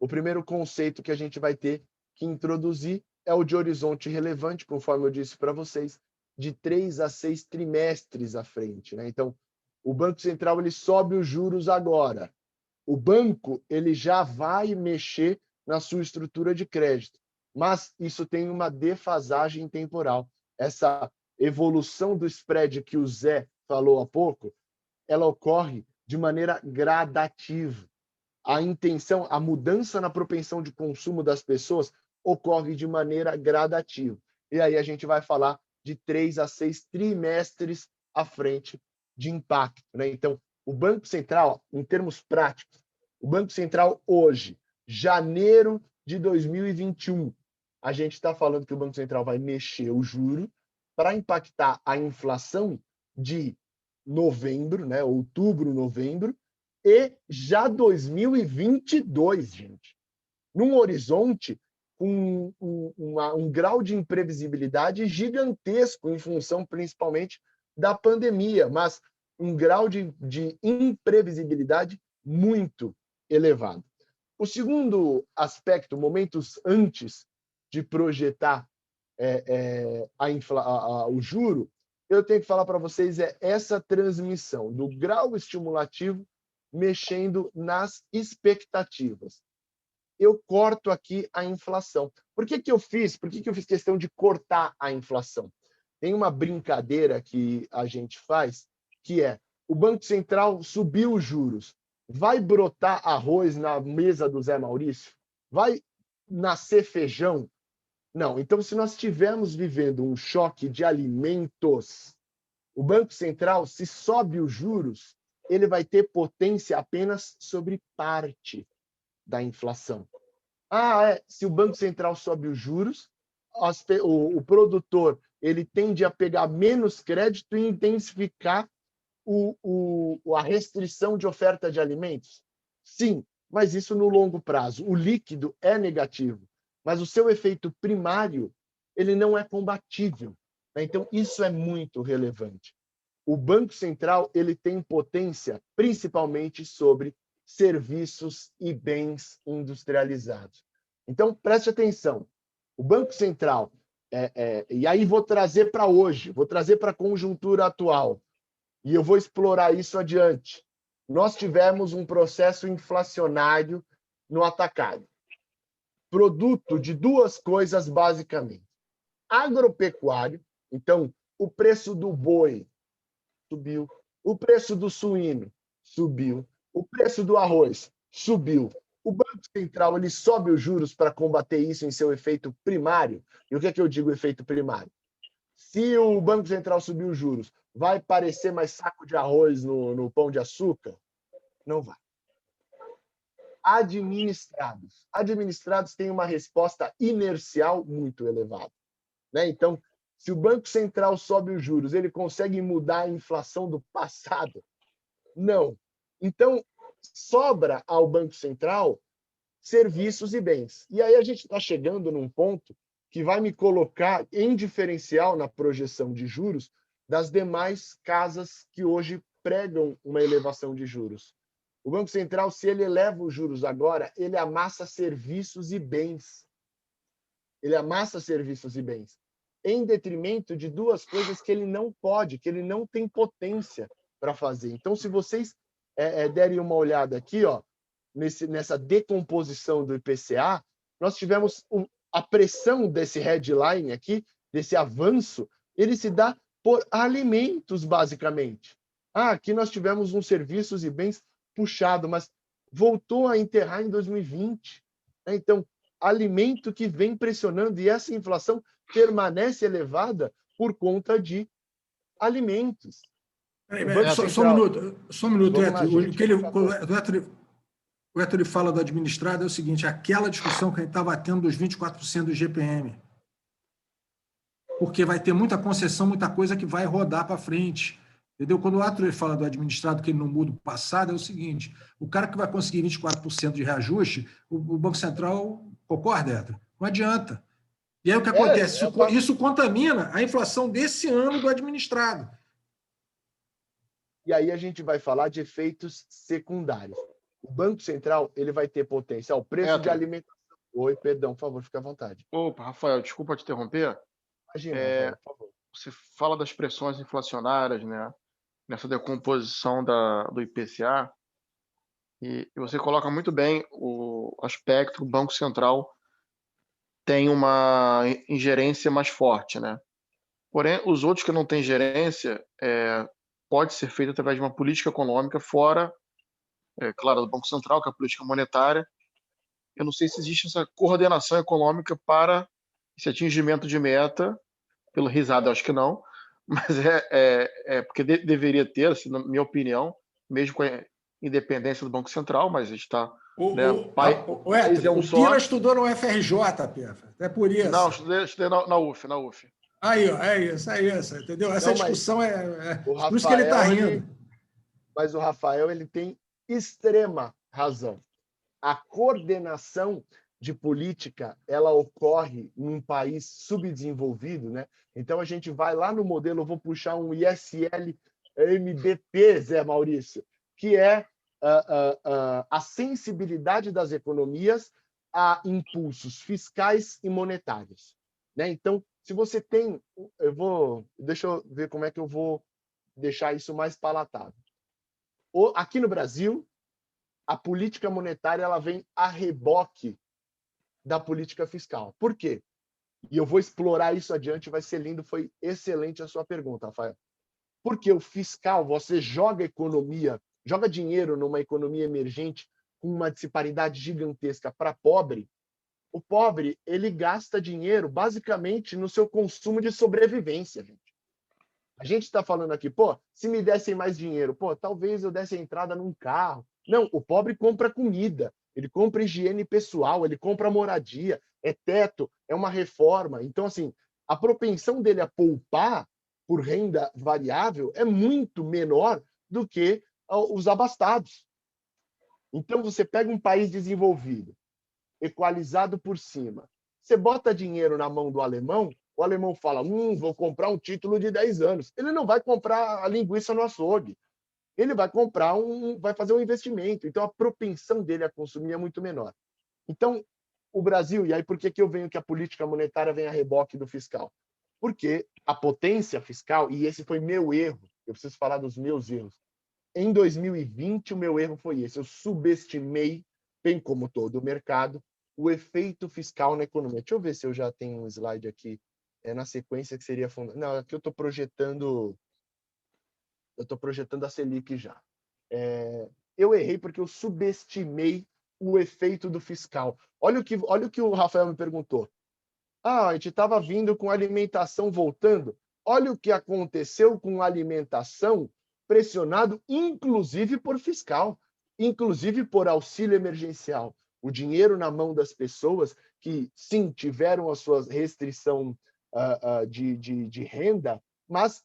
S2: o primeiro conceito que a gente vai ter que introduzir é o de horizonte relevante, conforme eu disse para vocês, de 3 a 6 trimestres à frente. Né? Então, o Banco Central ele sobe os juros agora. O banco ele já vai mexer na sua estrutura de crédito, mas isso tem uma defasagem temporal. Essa evolução do spread que o Zé falou há pouco, ela ocorre de maneira gradativa. A mudança na propensão de consumo das pessoas ocorre de maneira gradativa. E aí a gente vai falar de 3 a 6 trimestres à frente de impacto. Né? Então, o Banco Central, em termos práticos, o Banco Central hoje, janeiro de 2021, a gente está falando que o Banco Central vai mexer o juro para impactar a inflação de novembro, né, outubro, novembro, e já 2022, gente. Num horizonte com um grau de imprevisibilidade gigantesco em função, principalmente, da pandemia, mas um grau de imprevisibilidade muito elevado. O segundo aspecto, antes de projetar o juro, eu tenho que falar para vocês essa transmissão do grau estimulativo mexendo nas expectativas. Eu corto aqui a inflação. Por que eu fiz questão de cortar a inflação? Tem uma brincadeira que a gente faz, que é o Banco Central subiu os juros. Vai brotar arroz na mesa do Zé Maurício? Vai nascer feijão? Não. Então, se nós estivermos vivendo um choque de alimentos, o Banco Central, se sobe os juros, ele vai ter potência apenas sobre parte da inflação. Se o Banco Central sobe os juros, o produtor ele tende a pegar menos crédito e intensificar a restrição de oferta de alimentos? Sim, mas isso no longo prazo. O líquido é negativo, mas o seu efeito primário ele não é combatível. Né? Então, isso é muito relevante. O Banco Central ele tem potência principalmente sobre serviços e bens industrializados. Então, preste atenção. O Banco Central, e aí vou trazer para hoje, vou trazer para a conjuntura atual, e eu vou explorar isso adiante. Nós tivemos um processo inflacionário no atacado, produto de duas coisas, basicamente. Agropecuário, então, o preço do boi subiu, o preço do suíno subiu, o preço do arroz subiu. O Banco Central ele sobe os juros para combater isso em seu efeito primário. E o que é que eu digo efeito primário? Se o Banco Central subir os juros, vai parecer mais saco de arroz no pão de açúcar? Não vai. Administrados. Administrados têm uma resposta inercial muito elevada, né? Então, se o Banco Central sobe os juros, ele consegue mudar a inflação do passado? Não. Então, sobra ao Banco Central serviços e bens. E aí a gente está chegando num ponto que vai me colocar em diferencial na projeção de juros das demais casas que hoje pregam uma elevação de juros. O Banco Central, se ele eleva os juros agora, ele amassa serviços e bens. Ele amassa serviços e bens, em detrimento de duas coisas que ele não pode, que ele não tem potência para fazer. Então, se vocês derem uma olhada aqui, ó, nessa decomposição do IPCA, nós tivemos a pressão desse headline aqui, desse avanço, ele se dá por alimentos, basicamente. Aqui nós tivemos uns serviços e bens puxado, mas voltou a enterrar em 2020. Então, alimento que vem pressionando, e essa inflação permanece elevada por conta de alimentos.
S3: Só um minuto, Héctor. O Héctor fala do administrado é o seguinte, aquela discussão que a gente estava tendo dos 24% do GPM. Porque vai ter muita concessão, muita coisa que vai rodar para frente. Entendeu? Quando o Arthur fala do administrado, que ele não muda o passado, é o seguinte, o cara que vai conseguir 24% de reajuste, o Banco Central concorda, Héctor? Não adianta. E aí o que acontece? Isso contamina a inflação desse ano do administrado.
S2: E aí a gente vai falar de efeitos secundários. O Banco Central ele vai ter potencial. O preço de alimentação... Oi, perdão, por favor, fique à vontade.
S5: Opa, Rafael, desculpa te interromper.
S2: Imagina, Rafael, por favor.
S5: Você fala das pressões inflacionárias, né? Nessa decomposição do IPCA, e você coloca muito bem o aspecto que o Banco Central tem uma ingerência mais forte, né? Porém, os outros que não têm gerência pode ser feito através de uma política econômica fora, claro, do Banco Central, que é a política monetária. Eu não sei se existe essa coordenação econômica para esse atingimento de meta, pelo risado, acho que não, mas porque deveria ter, assim, na minha opinião, mesmo com a independência do Banco Central, mas a gente está...
S3: O Pira estudou no FRJ, Pefa. É por isso.
S5: Não, estudei na UF.
S3: Aí, ó, é isso, entendeu? Essa discussão por isso que ele está rindo.
S2: Mas o Rafael ele tem extrema razão. A coordenação de política ela ocorre num país subdesenvolvido, né? Então a gente vai lá no modelo, eu vou puxar um ISL-MDP, Zé Maurício, que é a sensibilidade das economias a impulsos fiscais e monetários, né? Então, se você tem, deixa eu ver como é que eu vou deixar isso mais palatável. Aqui no Brasil, a política monetária ela vem a reboque da política fiscal. Por quê? E eu vou explorar isso adiante, vai ser lindo, foi excelente a sua pergunta, Rafael. Porque o fiscal, você joga dinheiro numa economia emergente com uma disparidade gigantesca para pobre. O pobre, ele gasta dinheiro basicamente no seu consumo de sobrevivência, gente. A gente está falando aqui, se me dessem mais dinheiro, talvez eu desse a entrada num carro. Não, o pobre compra comida, ele compra higiene pessoal, ele compra moradia, é teto, é uma reforma. Então, assim, a propensão dele a poupar por renda variável é muito menor do que os abastados. Então, você pega um país desenvolvido, equalizado por cima, você bota dinheiro na mão do alemão, o alemão fala, vou comprar um título de 10 anos. Ele não vai comprar a linguiça no açougue. ele vai vai fazer um investimento. Então, a propensão dele a consumir é muito menor. Então, o Brasil, e aí por que eu venho que a política monetária vem a reboque do fiscal? Porque a potência fiscal, e esse foi meu erro, eu preciso falar dos meus erros. Em 2020, o meu erro foi esse. Eu subestimei, bem como todo o mercado, o efeito fiscal na economia. Deixa eu ver se eu já tenho um slide aqui na sequência que seria fundamental. Não, aqui eu estou projetando a Selic já. Eu errei porque eu subestimei o efeito do fiscal. Olha o que o Rafael me perguntou. A gente estava vindo com alimentação voltando. Olha o que aconteceu com a alimentação pressionado, inclusive por fiscal, inclusive por auxílio emergencial. O dinheiro na mão das pessoas que, sim, tiveram a sua restrição de renda, mas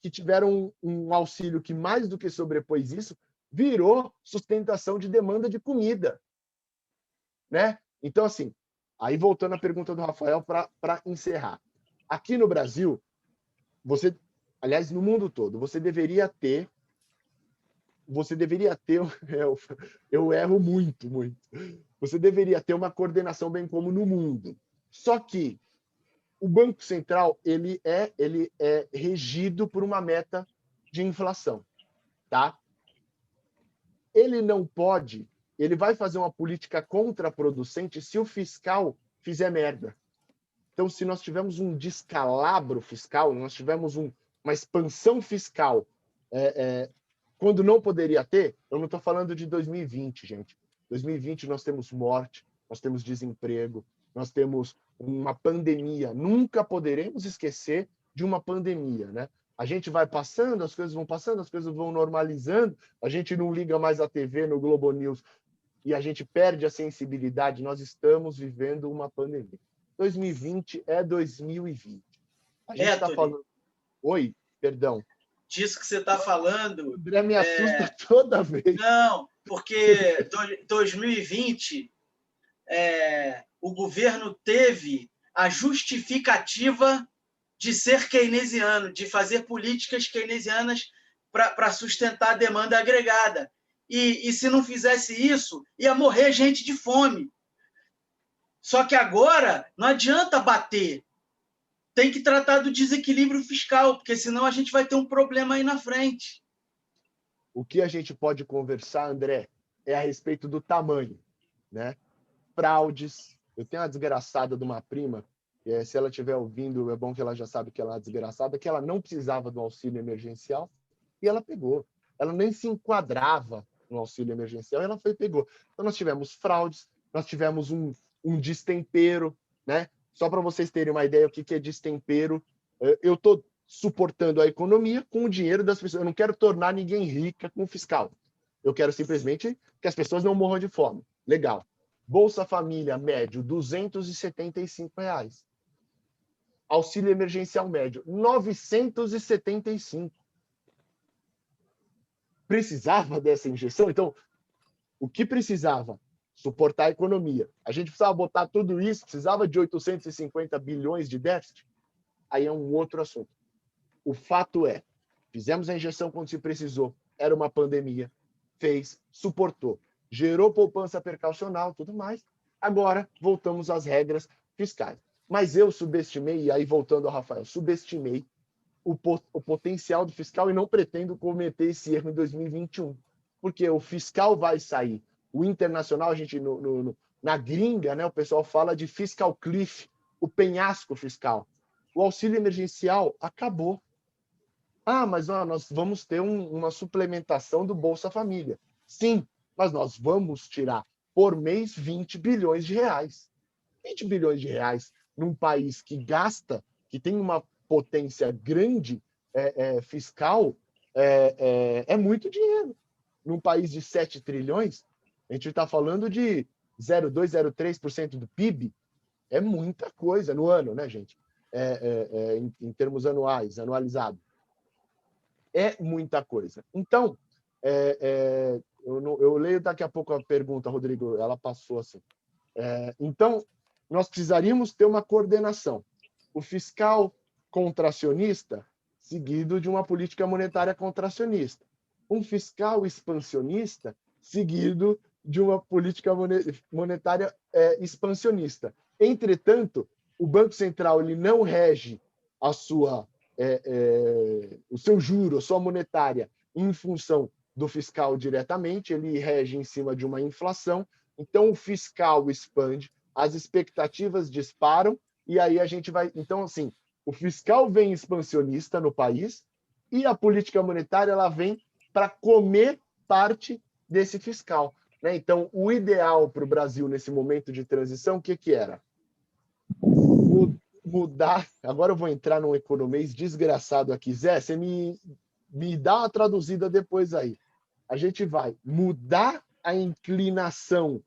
S2: que tiveram um auxílio que, mais do que sobrepôs isso, virou sustentação de demanda de comida. Né? Então, assim, aí voltando à pergunta do Rafael para encerrar. Aqui no Brasil, aliás, no mundo todo, você deveria ter, eu erro muito, você deveria ter uma coordenação bem como no mundo. Só que o Banco Central ele é regido por uma meta de inflação, tá? Ele vai fazer uma política contraproducente se o fiscal fizer merda. Então, se nós tivermos um descalabro fiscal, nós tivermos uma expansão fiscal quando não poderia ter, eu não estou falando de 2020, gente. 2020 nós temos morte, nós temos desemprego, nós temos uma pandemia. Nunca poderemos esquecer de uma pandemia, né? A gente vai passando, as coisas vão passando, as coisas vão normalizando, a gente não liga mais a TV no Globo News e a gente perde a sensibilidade. Nós estamos vivendo uma pandemia. 2020 é 2020. A gente está falando... Oi, perdão.
S4: Disso que você está falando...
S2: O André me assusta toda vez.
S4: Não, porque 2020 o governo teve a justificativa de ser keynesiano, de fazer políticas keynesianas para sustentar a demanda agregada. E se não fizesse isso, ia morrer gente de fome. Só que agora não adianta bater. Tem que tratar do desequilíbrio fiscal, porque senão a gente vai ter um problema aí na frente.
S2: O que a gente pode conversar, André, é a respeito do tamanho, né? Fraudes. Eu tenho uma desgraçada de uma prima, se ela estiver ouvindo, é bom que ela já sabe que ela é uma desgraçada, que ela não precisava do auxílio emergencial e ela pegou. Ela nem se enquadrava no auxílio emergencial e ela pegou. Então, nós tivemos fraudes, nós tivemos um destempero, né? Só para vocês terem uma ideia do que é destempero, eu estou suportando a economia com o dinheiro das pessoas. Eu não quero tornar ninguém rica com o fiscal. Eu quero simplesmente que as pessoas não morram de fome. Legal. Bolsa Família médio, R$ 275. Auxílio emergencial médio, R$ 975. Precisava dessa injeção? Então, o que precisava? Suportar a economia. A gente precisava botar tudo isso, precisava de 850 bilhões de déficit? Aí é um outro assunto. O fato é, fizemos a injeção quando se precisou, era uma pandemia, fez, suportou, gerou poupança precaucional, tudo mais. Agora, voltamos às regras fiscais. Mas eu subestimei, e aí voltando ao Rafael, subestimei o potencial do fiscal e não pretendo cometer esse erro em 2021. Porque o fiscal vai sair. O internacional, a gente na gringa, né, o pessoal fala de fiscal cliff, o penhasco fiscal. O auxílio emergencial acabou. Mas nós vamos ter uma suplementação do Bolsa Família. Sim, mas nós vamos tirar por mês 20 bilhões de reais. 20 bilhões de reais num país que gasta, que tem uma potência grande fiscal, é muito dinheiro. Num país de 7 trilhões, a gente está falando de 0,2%, 0,3% do PIB. É muita coisa no ano, né, gente? Em termos anuais, anualizado. É muita coisa. Então, eu leio daqui a pouco a pergunta, Rodrigo, ela passou assim. Então, nós precisaríamos ter uma coordenação. O fiscal contracionista seguido de uma política monetária contracionista. um fiscal expansionista seguido de uma política monetária expansionista. Entretanto, o Banco Central ele não rege o seu juro, a sua monetária, em função do fiscal diretamente, ele rege em cima de uma inflação. Então, o fiscal expande, as expectativas disparam, e aí a gente vai... Então, assim, o fiscal vem expansionista no país e a política monetária ela vem para comer parte desse fiscal, né? Então, o ideal para o Brasil nesse momento de transição, o que era? Mudar... Agora eu vou entrar num economês desgraçado aqui. Zé, você me dá uma traduzida depois aí. A gente vai mudar a inclinação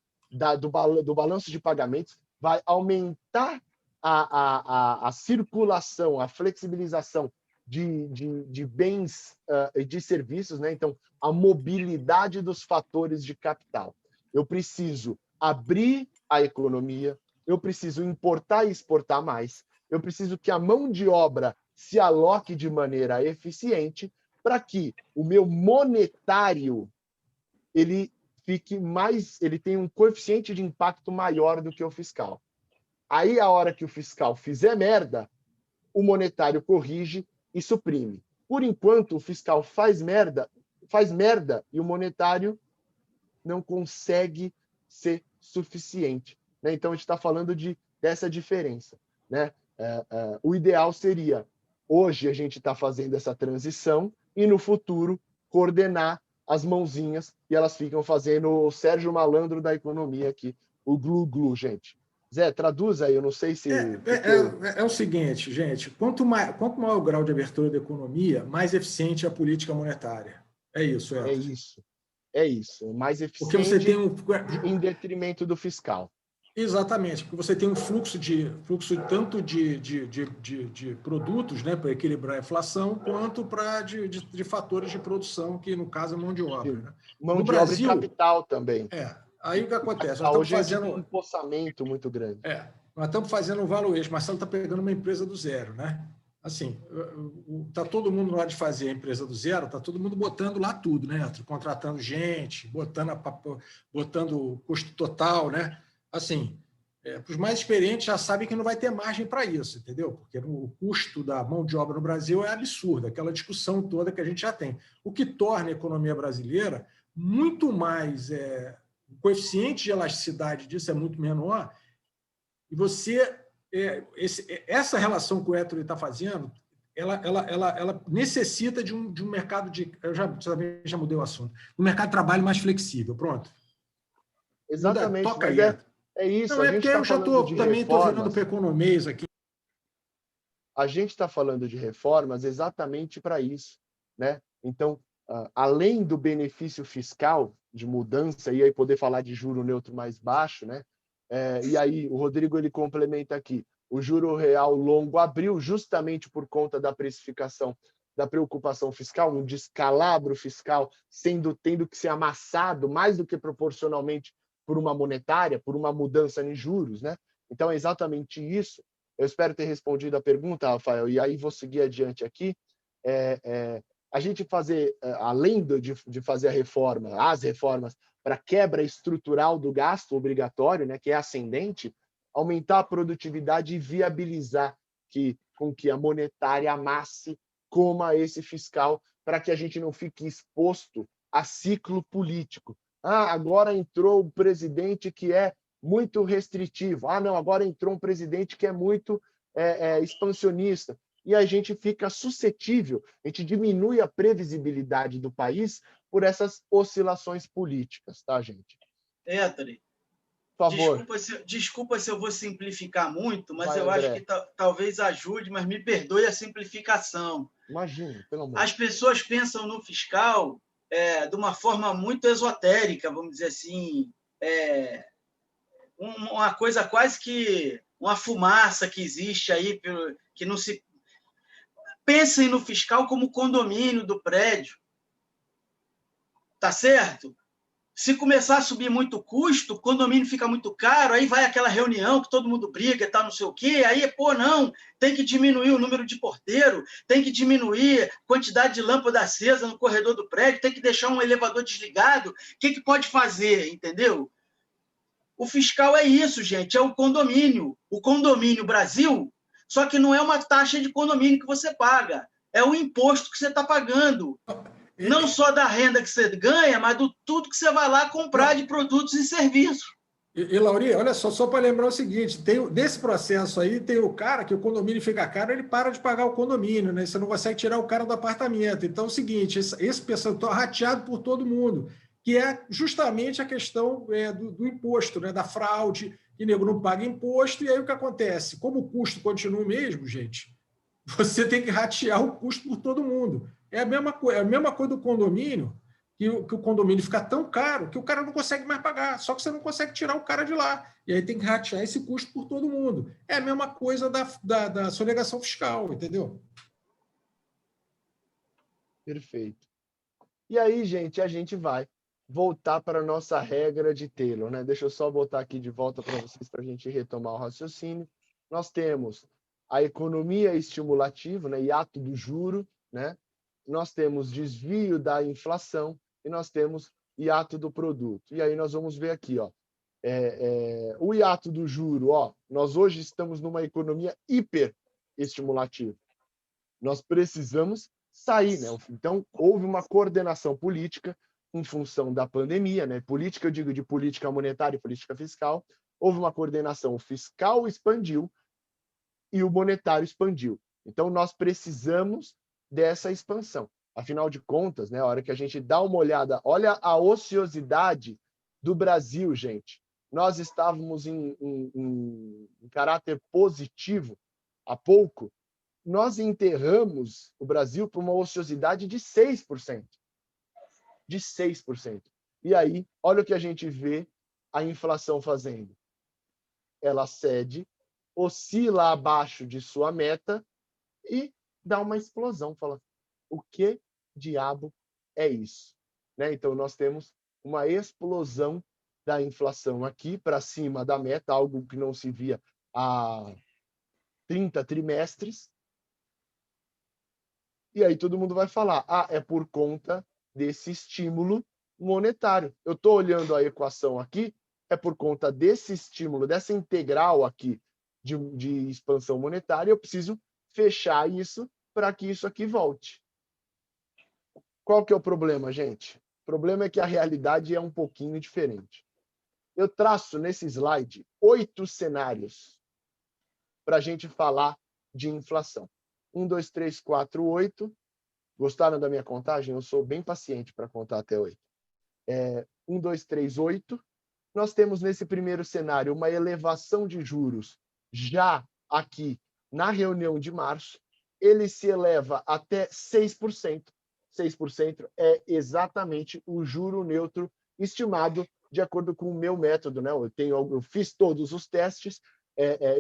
S2: do balanço de pagamentos, vai aumentar a circulação, a flexibilização de bens e de serviços, né? Então, a mobilidade dos fatores de capital. Eu preciso abrir a economia, eu preciso importar e exportar mais, eu preciso que a mão de obra se aloque de maneira eficiente para que o meu monetário ele tenha um coeficiente de impacto maior do que o fiscal. Aí, a hora que o fiscal fizer merda, o monetário corrige e suprime. Por enquanto, o fiscal faz merda e o monetário não consegue ser suficiente, né? Então, a gente está falando dessa diferença, né? O ideal seria, hoje a gente está fazendo essa transição e no futuro coordenar as mãozinhas e elas ficam fazendo o Sérgio Malandro da economia aqui, o glu-glu, gente. Zé, traduz aí, eu não sei se...
S3: É o seguinte, gente, quanto maior o grau de abertura da economia, mais eficiente é a política monetária. É isso,
S2: É isso. É isso. Mais eficiente
S3: porque você tem
S2: em detrimento do fiscal.
S3: Exatamente, porque você tem um fluxo tanto de produtos, né, para equilibrar a inflação, quanto de fatores de produção, que no caso é mão de obra. Né?
S2: Mão de obra e capital também.
S3: Aí o que acontece?
S2: Nós estamos fazendo um empossamento muito grande.
S3: Nós estamos fazendo um valuation. Marcelo está pegando uma empresa do zero, né? Assim, está todo mundo na hora de fazer a empresa do zero, está todo mundo botando lá tudo, né? Contratando gente, botando custo total, né? Assim, para os mais experientes já sabem que não vai ter margem para isso, entendeu? Porque o custo da mão de obra no Brasil é absurdo, aquela discussão toda que a gente já tem. O que torna a economia brasileira muito mais... o coeficiente de elasticidade disso é muito menor, e essa relação que o Ettore está fazendo, ela necessita de um mercado de... Eu já mudei o assunto. Um mercado de trabalho mais flexível, pronto.
S2: Exatamente.
S3: Toca aí.
S2: É isso.
S3: Não, porque eu já também estou virando para o economês aqui.
S2: A gente está falando de reformas exatamente para isso, né? Então, além do benefício fiscal de mudança, e aí poder falar de juro neutro mais baixo, né? E aí o Rodrigo ele complementa aqui, o juro real longo abriu justamente por conta da precificação da preocupação fiscal, um descalabro fiscal tendo que ser amassado mais do que proporcionalmente por uma monetária, por uma mudança em juros, né? Então é exatamente isso. Eu espero ter respondido a pergunta, Rafael, e aí vou seguir adiante aqui. A gente fazer, além de fazer as reformas para quebra estrutural do gasto obrigatório, né, que é ascendente, aumentar a produtividade e viabilizar com que a monetária amasse, coma esse fiscal, para que a gente não fique exposto a ciclo político. Agora entrou um presidente que é muito restritivo. Não, agora entrou um presidente que é muito expansionista. E a gente fica suscetível, a gente diminui a previsibilidade do país por essas oscilações políticas, tá, gente?
S4: Ettore,
S2: por favor.
S4: Desculpa se eu vou simplificar muito, mas eu
S2: André.
S4: acho que talvez ajude, mas me perdoe a simplificação.
S2: Imagina, pelo amor.
S4: As pessoas pensam no fiscal de uma forma muito esotérica, vamos dizer assim, uma coisa quase que uma fumaça que existe aí, que não se... Pensem no fiscal como condomínio do prédio. Tá certo? Se começar a subir muito o custo, o condomínio fica muito caro, aí vai aquela reunião que todo mundo briga e tal, não sei o quê, aí, pô, não, tem que diminuir o número de porteiro, tem que diminuir a quantidade de lâmpada acesa no corredor do prédio, tem que deixar um elevador desligado, o que pode fazer, entendeu? O fiscal é isso, gente, é o condomínio. O condomínio Brasil, só que não é uma taxa de condomínio que você paga, é o imposto que você está pagando. Não só da renda que você ganha, mas do tudo que você vai lá comprar de produtos e serviços.
S3: E Lauri, olha só para lembrar o seguinte, desse processo aí, tem o cara que o condomínio fica caro, ele para de pagar o condomínio, né? Você não consegue tirar o cara do apartamento. Então é o seguinte, esse percentual rateado por todo mundo, que é justamente a questão do imposto, né? Da fraude, que nego não paga imposto, e aí o que acontece? Como o custo continua o mesmo, gente, você tem que ratear o custo por todo mundo. É a mesma coisa do condomínio, que o condomínio fica tão caro que o cara não consegue mais pagar, só que você não consegue tirar o cara de lá. E aí tem que ratear esse custo por todo mundo. É a mesma coisa da sonegação fiscal, entendeu?
S2: Perfeito. E aí, gente, a gente vai voltar para a nossa regra de Taylor, né? Deixa eu só botar aqui de volta para vocês para a gente retomar o raciocínio. Nós temos a economia estimulativa, né? Hiato do juro, né? Nós temos desvio da inflação e nós temos hiato do produto. E aí nós vamos ver aqui, ó, o hiato do juro, ó, nós hoje estamos numa economia hiperestimulativa. Nós precisamos sair, né? Então, houve uma coordenação política em função da pandemia, né? Política, eu digo de política monetária e política fiscal. Houve uma coordenação, o fiscal expandiu e o monetário expandiu. Então, nós precisamos dessa expansão. Afinal de contas, né, a hora que a gente dá uma olhada, olha a ociosidade do Brasil, gente. Nós estávamos em caráter positivo há pouco, nós enterramos o Brasil por uma ociosidade de 6%. De 6%. E aí, olha o que a gente vê a inflação fazendo. Ela cede, oscila abaixo de sua meta e dá uma explosão. Fala, o que diabo é isso? Né? Então, nós temos uma explosão da inflação aqui para cima da meta, algo que não se via há 30 trimestres. E aí todo mundo vai falar, é por conta desse estímulo monetário. Eu estou olhando a equação aqui, é por conta desse estímulo, dessa integral aqui de expansão monetária, eu preciso fechar isso para que isso aqui volte. Qual que é o problema, gente? O problema é que a realidade é um pouquinho diferente. Eu traço nesse slide 8 cenários para a gente falar de inflação. 1, 2, 3, 4, 8. Gostaram da minha contagem? Eu sou bem paciente para contar até 8. 1, 2, 3, 8. Nós temos nesse primeiro cenário uma elevação de juros já aqui na reunião de março. Ele se eleva até 6%. 6% é exatamente o juro neutro estimado de acordo com o meu método, né? Eu fiz todos os testes,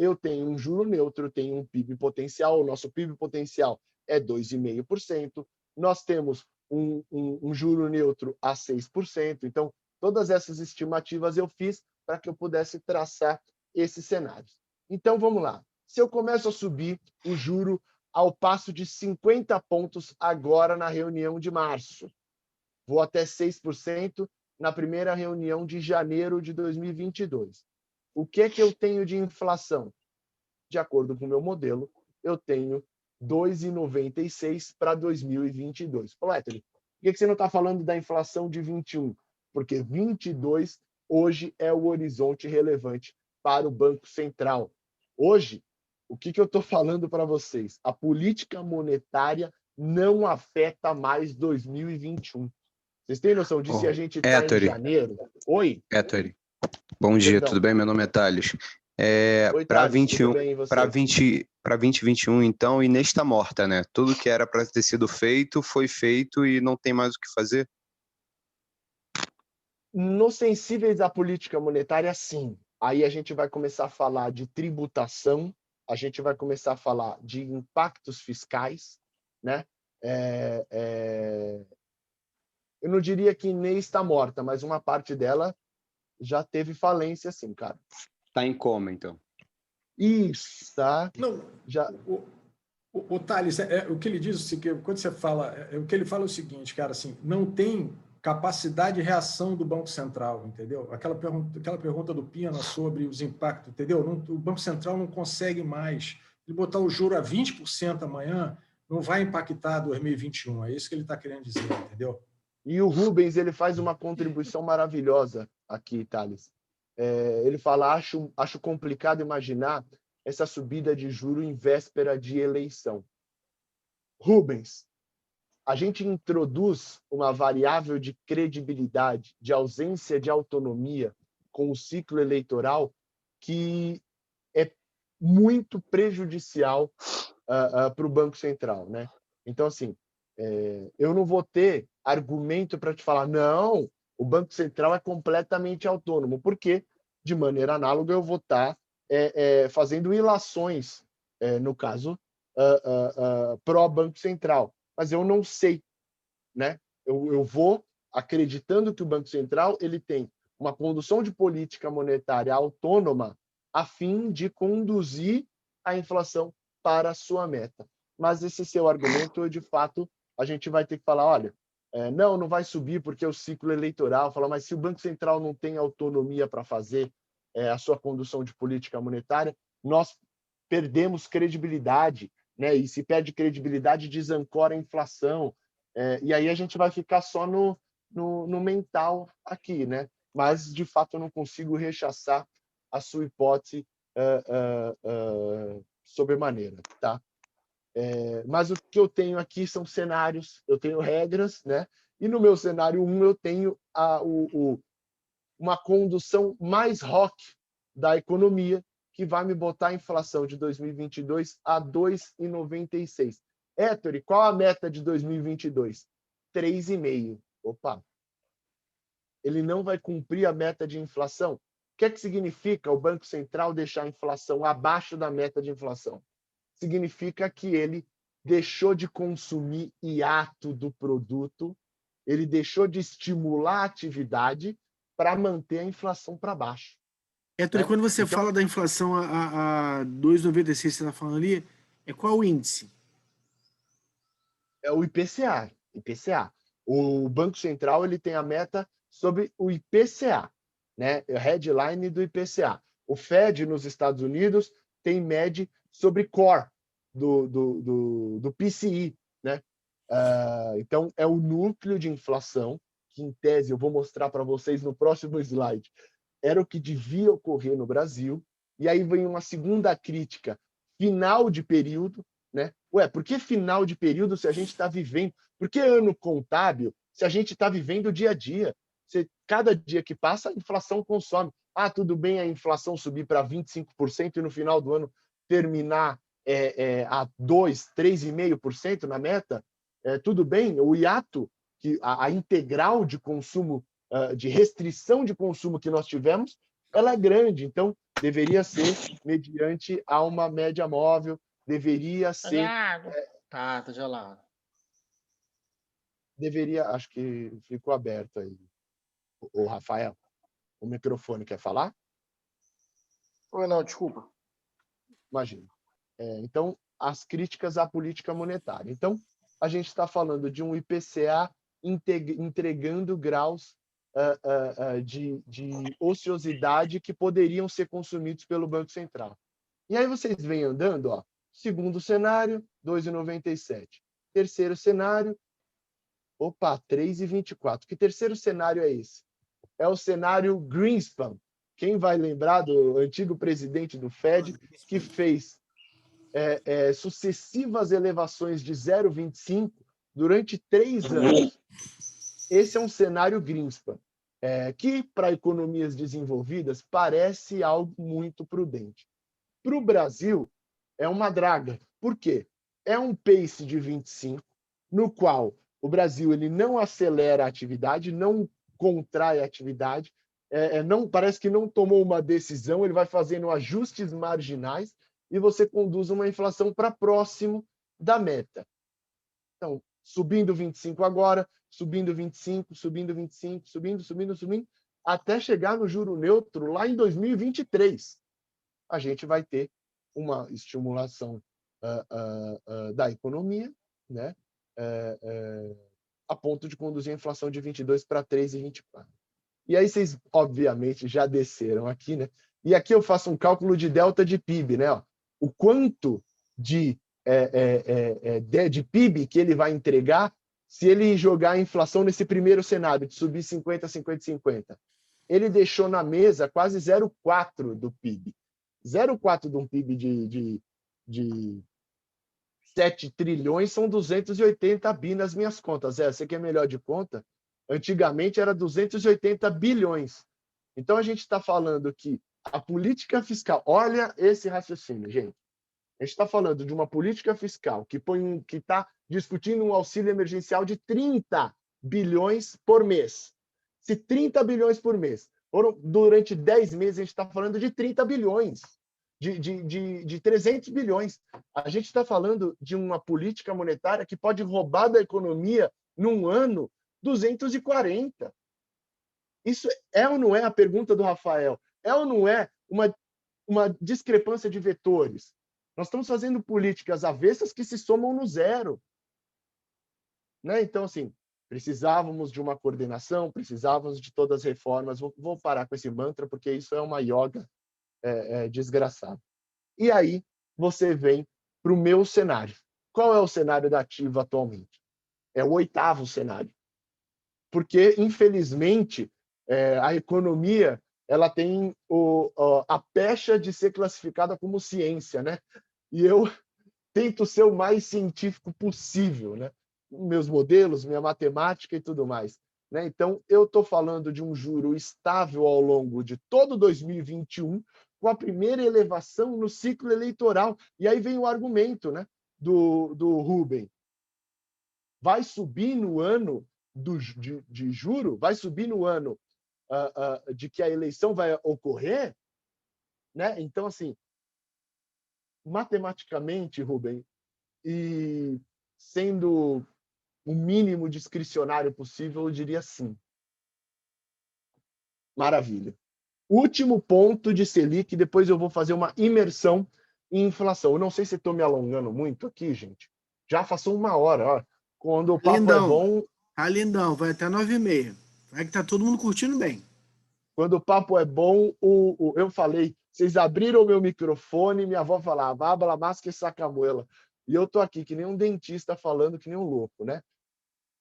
S2: eu tenho um juro neutro, tenho um PIB potencial, o nosso PIB potencial é 2,5%, nós temos um juro neutro a 6%, então todas essas estimativas eu fiz para que eu pudesse traçar esses cenários. Então vamos lá, se eu começo a subir o juro ao passo de 50 pontos agora na reunião de março, vou até 6% na primeira reunião de janeiro de 2022. O que é que eu tenho de inflação? De acordo com o meu modelo, eu tenho 2,96 para 2022. Ô, Héctor, por que você não está falando da inflação de 21? Porque 22 hoje é o horizonte relevante para o Banco Central. Hoje, o que eu estou falando para vocês? A política monetária não afeta mais 2021. Vocês têm noção disso? Se a gente está em janeiro... Oi?
S6: Héctor, bom dia, perdão. Tudo bem? Meu nome é Thales. Para 2021, então, Inês está morta, né? Tudo que era para ter sido feito, foi feito e não tem mais o que fazer?
S2: Nos sensíveis à política monetária, sim. Aí a gente vai começar a falar de tributação, a gente vai começar a falar de impactos fiscais, né? eu não diria que nem está morta, mas uma parte dela já teve falência, sim, cara.
S6: Está em coma, então.
S2: Isso, tá?
S3: Não,
S2: Já...
S3: o Thales, o que ele diz, assim, que quando você fala, o que ele fala é o seguinte, cara, assim, não tem capacidade de reação do Banco Central, entendeu? Aquela pergunta do Pina sobre os impactos, entendeu? O Banco Central não consegue mais. Ele botar o juro a 20% amanhã não vai impactar 2021. É isso que ele está querendo dizer, entendeu?
S2: E o Rubens, ele faz uma contribuição maravilhosa aqui, Thales. Ele fala, acho complicado imaginar essa subida de juro em véspera de eleição. Rubens, a gente introduz uma variável de credibilidade, de ausência de autonomia com o ciclo eleitoral que é muito prejudicial para o Banco Central, né? Então, assim, eu não vou ter argumento para te falar, não, o Banco Central é completamente autônomo, porque, de maneira análoga, eu vou estar fazendo ilações, no caso, pró-Banco Central. Mas eu não sei, né? Eu vou acreditando que o Banco Central ele tem uma condução de política monetária autônoma a fim de conduzir a inflação para a sua meta. Mas esse seu argumento, de fato, a gente vai ter que falar, olha, não vai subir porque é o ciclo eleitoral. Falar, mas se o Banco Central não tem autonomia para fazer a sua condução de política monetária, nós perdemos credibilidade, né? E se perde credibilidade, desancora a inflação. E aí a gente vai ficar só no mental aqui, né? Mas, de fato, eu não consigo rechaçar a sua hipótese sobremaneira, tá? Mas o que eu tenho aqui são cenários, eu tenho regras, né? E no meu cenário 1 eu tenho uma condução mais rock da economia, que vai me botar a inflação de 2022 a 2,96. Héctor, qual a meta de 2022? 3,5. Opa! Ele não vai cumprir a meta de inflação. O que é que significa o Banco Central deixar a inflação abaixo da meta de inflação? Significa que ele deixou de consumir hiato do produto, ele deixou de estimular a atividade para manter a inflação para baixo.
S1: Héctor, quando você fala da inflação a 2,96, você está falando ali, qual o índice?
S2: É o IPCA. O Banco Central ele tem a meta sobre o IPCA, né? O headline do IPCA. O Fed nos Estados Unidos tem MED sobre core do PCI, né? Então é o núcleo de inflação que, em tese, eu vou mostrar para vocês no próximo slide. Era o que devia ocorrer no Brasil. E aí vem uma segunda crítica, final de período, né? Por que final de período se a gente está vivendo? Por que ano contábil se a gente está vivendo o dia a dia? Cada dia que passa, a inflação consome. Tudo bem a inflação subir para 25% e no final do ano terminar a 2%, 3,5% na meta? Tudo bem? O hiato, a integral de consumo, de restrição de consumo que nós tivemos, ela é grande. Então, deveria ser mediante a uma média móvel, deveria ser...
S4: Tá gelado.
S2: Deveria, acho que ficou aberto aí. O Rafael, o microfone quer falar?
S5: Ou não, desculpa.
S2: Imagina. Então, as críticas à política monetária. Então, a gente está falando de um IPCA entregando graus de ociosidade que poderiam ser consumidos pelo Banco Central. E aí vocês vêm andando, ó, segundo cenário, 2,97. Terceiro cenário, 3,24. Que terceiro cenário é esse? É o cenário Greenspan. Quem vai lembrar do antigo presidente do Fed, que fez sucessivas elevações de 0,25 durante 3 anos. Esse é um cenário Greenspan, que, para economias desenvolvidas, parece algo muito prudente. Para o Brasil, é uma draga. Por quê? É um pace de 25, no qual o Brasil ele não acelera a atividade, não contrai a atividade, parece que não tomou uma decisão, ele vai fazendo ajustes marginais e você conduz uma inflação para próximo da meta. Então, subindo 25 agora, subindo 25, subindo, até chegar no juro neutro lá em 2023. A gente vai ter uma estimulação da economia, né? A ponto de conduzir a inflação de 22 para 3,24. E aí vocês, obviamente, já desceram aqui, né? E aqui eu faço um cálculo de delta de PIB, né? Ó, o quanto de PIB que ele vai entregar se ele jogar a inflação nesse primeiro cenário, de subir 50, 50, 50. Ele deixou na mesa quase 0,4 do PIB. 0,4 de um PIB de 7 trilhões são 280 bi nas minhas contas. Você que é melhor de conta, antigamente era 280 bilhões. Então a gente está falando que a política fiscal, olha esse raciocínio, gente. A gente está falando de uma política fiscal que está discutindo um auxílio emergencial de 30 bilhões por mês. Se 30 bilhões por mês, durante 10 meses, a gente está falando de 30 bilhões, de 300 bilhões. A gente está falando de uma política monetária que pode roubar da economia, num ano, 240. Isso é ou não é a pergunta do Rafael? É ou não é uma discrepância de vetores? Nós estamos fazendo políticas avessas que se somam no zero. Né? Então, assim, precisávamos de uma coordenação, precisávamos de todas as reformas. Vou parar com esse mantra, porque isso é uma yoga desgraçada. E aí, você vem para o meu cenário. Qual é o cenário da Ativa atualmente? É o 8º cenário. Porque, infelizmente, a economia ela tem a pecha de ser classificada como ciência, né? E eu tento ser o mais científico possível, né? Meus modelos, minha matemática e tudo mais. Né? Então, eu estou falando de um juro estável ao longo de todo 2021, com a primeira elevação no ciclo eleitoral. E aí vem o argumento, né, do Rubem. Vai subir no ano de juro? Vai subir no ano de que a eleição vai ocorrer? Né? Então, assim, matematicamente, Rubem, e sendo o mínimo discricionário possível, eu diria sim. Maravilha. Último ponto de Selic, depois eu vou fazer uma imersão em inflação. Eu não sei se estou me alongando muito aqui, gente. Já passou 1 hora. Ó. Quando o papo
S1: lindão.
S2: É bom...
S1: Tá lindão, vai até 9h30. Vai que tá todo mundo curtindo bem.
S2: Quando o papo é bom, eu falei, vocês abriram o meu microfone, minha avó falava, habla más que sacamuela. E eu tô aqui que nem um dentista falando que nem um louco, né?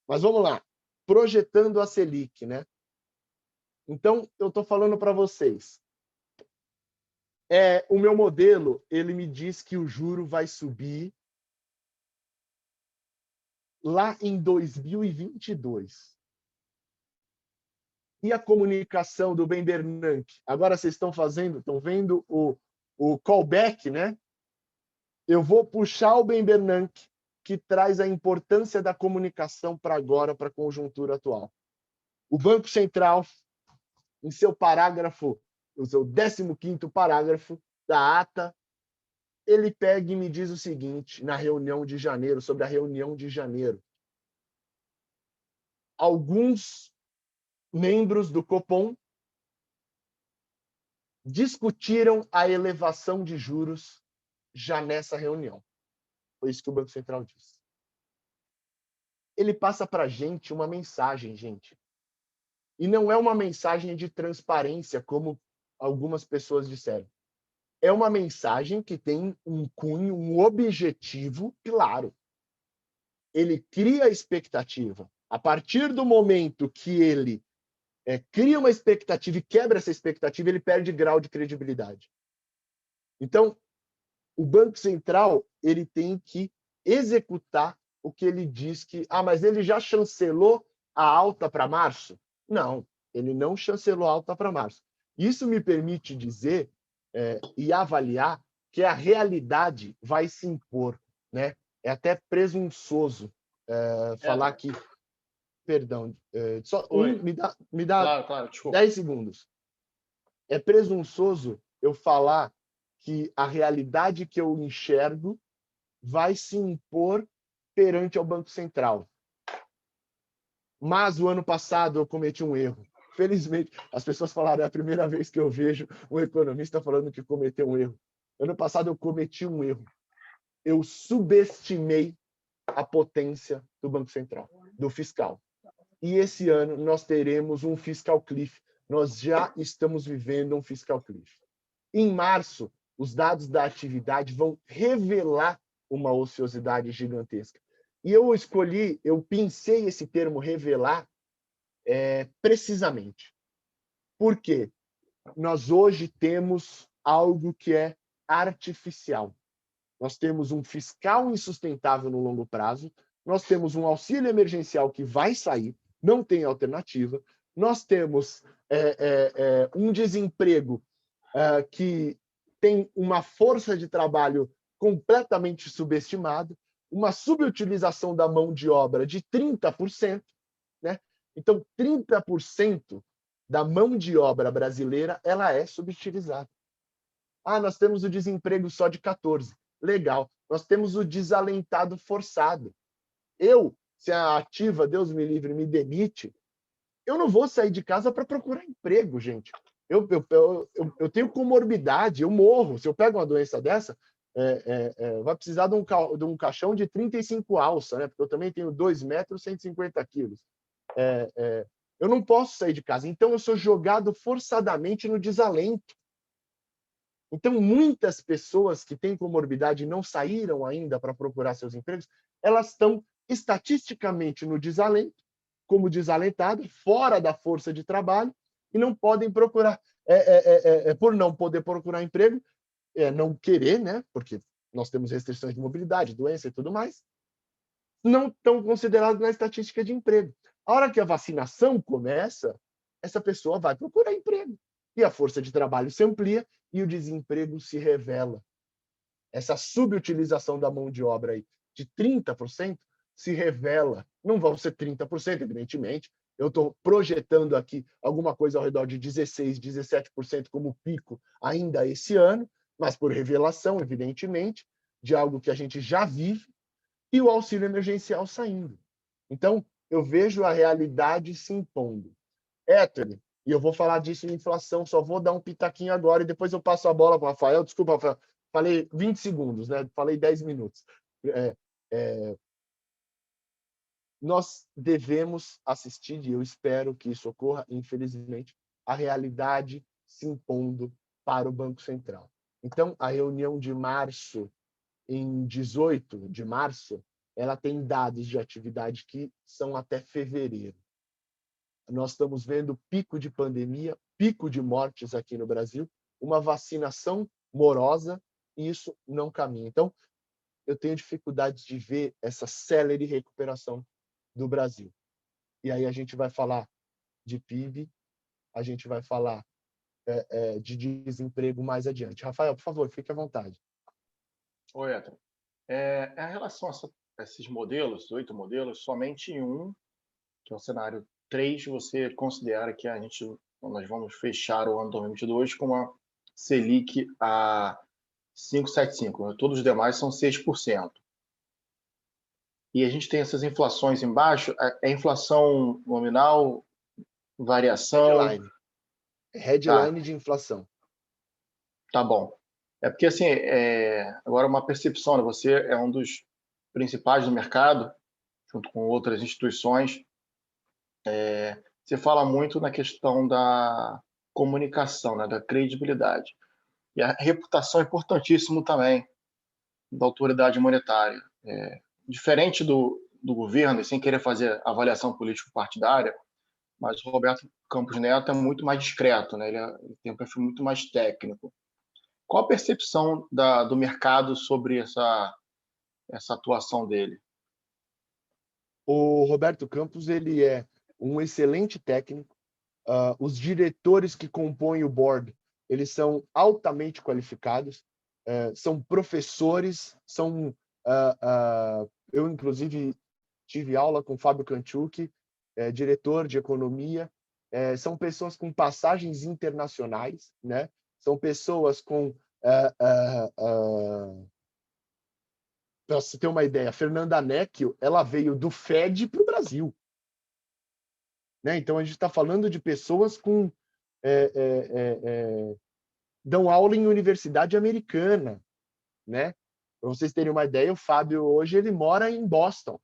S2: Mas vamos lá. Projetando a Selic, né? Então, eu estou falando para vocês. O meu modelo, ele me diz que o juro vai subir lá em 2022. E a comunicação do Ben Bernanke? Agora vocês estão vendo o callback, né? Eu vou puxar o Ben Bernanke, que traz a importância da comunicação para agora, para a conjuntura atual. O Banco Central, em seu parágrafo, o seu 15º parágrafo da ata, ele pega e me diz o seguinte, na reunião de janeiro, sobre a reunião de janeiro. Alguns membros do Copom discutiram a elevação de juros já nessa reunião. Foi isso que o Banco Central disse. Ele passa para a gente uma mensagem, gente. E não é uma mensagem de transparência, como algumas pessoas disseram. É uma mensagem que tem um cunho, um objetivo claro. Ele cria a expectativa. A partir do momento que ele cria uma expectativa e quebra essa expectativa, ele perde grau de credibilidade. Então, o Banco Central ele tem que executar o que ele diz que... mas ele já chancelou a alta para março? Não, ele não chancelou a alta para março. Isso me permite dizer e avaliar que a realidade vai se impor. Né? É até presunçoso falar que... Perdão, só me dá
S5: claro,
S2: 10 segundos. É presunçoso eu falar que a realidade que eu enxergo vai se impor perante ao Banco Central. Mas o ano passado eu cometi um erro. Felizmente, as pessoas falaram, é a primeira vez que eu vejo um economista falando que cometeu um erro. Ano passado eu cometi um erro. Eu subestimei a potência do Banco Central, do fiscal. E esse ano nós teremos um fiscal cliff. Nós já estamos vivendo um fiscal cliff. Em março, os dados da atividade vão revelar uma ociosidade gigantesca. E eu pensei esse termo revelar precisamente. Por quê? Nós hoje temos algo que é artificial. Nós temos um fiscal insustentável no longo prazo, nós temos um auxílio emergencial que vai sair, não tem alternativa, nós temos um desemprego que tem uma força de trabalho completamente subestimada, uma subutilização da mão de obra de 30%, né? Então, 30% da mão de obra brasileira ela é subutilizada. Nós temos o desemprego só de 14%. Legal. Nós temos o desalentado forçado. Se a ativa, Deus me livre, me demite, eu não vou sair de casa para procurar emprego, gente. Eu tenho comorbidade, eu morro. Se eu pego uma doença dessa, vai precisar de um caixão de 35 alças, né? Porque eu também tenho 2 metros, 150 quilos. Eu não posso sair de casa. Então, eu sou jogado forçadamente no desalento. Então, muitas pessoas que têm comorbidade e não saíram ainda para procurar seus empregos, elas estão estatisticamente no desalento, como desalentadas, fora da força de trabalho, e não podem procurar. Por não poder procurar emprego, não querer, né? Porque nós temos restrições de mobilidade, doença e tudo mais, não estão considerados na estatística de emprego. A hora que a vacinação começa, essa pessoa vai procurar emprego. E a força de trabalho se amplia e o desemprego se revela. Essa subutilização da mão de obra aí de 30% se revela. Não vão ser 30%, evidentemente. Eu estou projetando aqui alguma coisa ao redor de 16%, 17% como pico ainda esse ano, mas por revelação, evidentemente, de algo que a gente já vive, e o auxílio emergencial saindo. Então, eu vejo a realidade se impondo. Héctor, e eu vou falar disso em inflação, só vou dar um pitaquinho agora e depois eu passo a bola para o Rafael. Desculpa, Rafael, falei 20 segundos, né? Falei 10 minutos. Nós devemos assistir, e eu espero que isso ocorra, infelizmente, a realidade se impondo para o Banco Central. Então, a reunião de março, em 18 de março, ela tem dados de atividade que são até fevereiro. Nós estamos vendo pico de pandemia, pico de mortes aqui no Brasil, uma vacinação morosa, e isso não caminha. Então, eu tenho dificuldade de ver essa célere recuperação do Brasil. E aí a gente vai falar de PIB, a gente vai falar de desemprego mais adiante. Rafael, por favor, fique à vontade.
S5: Oi, Héctor. Em relação a esses modelos, 8 modelos, somente em um, que é o cenário 3, você considera que nós vamos fechar o ano 2022 com uma Selic a 5,75. Todos os demais são 6%. E a gente tem essas inflações embaixo, a inflação nominal, variação...
S2: Headline de inflação.
S5: Tá bom. É porque, assim, agora uma percepção, né? Você é um dos principais do mercado, junto com outras instituições. Você fala muito na questão da comunicação, né? Da credibilidade. E a reputação é importantíssimo também da autoridade monetária. Diferente do governo, e sem querer fazer avaliação político-partidária, mas o Roberto Campos Neto é muito mais discreto, né? Ele tem um perfil muito mais técnico. Qual a percepção do mercado sobre essa atuação dele?
S2: O Roberto Campos ele é um excelente técnico. Os diretores que compõem o board eles são altamente qualificados, são professores, eu, inclusive, tive aula com Fábio Kanchuk, diretor de economia. São pessoas com passagens internacionais, né? São pessoas com para você ter uma ideia, a Fernanda Necchio, ela veio do Fed para o Brasil. Né? Então, a gente está falando de pessoas com dão aula em universidade americana. Né? Para vocês terem uma ideia, o Fábio hoje ele mora em Boston.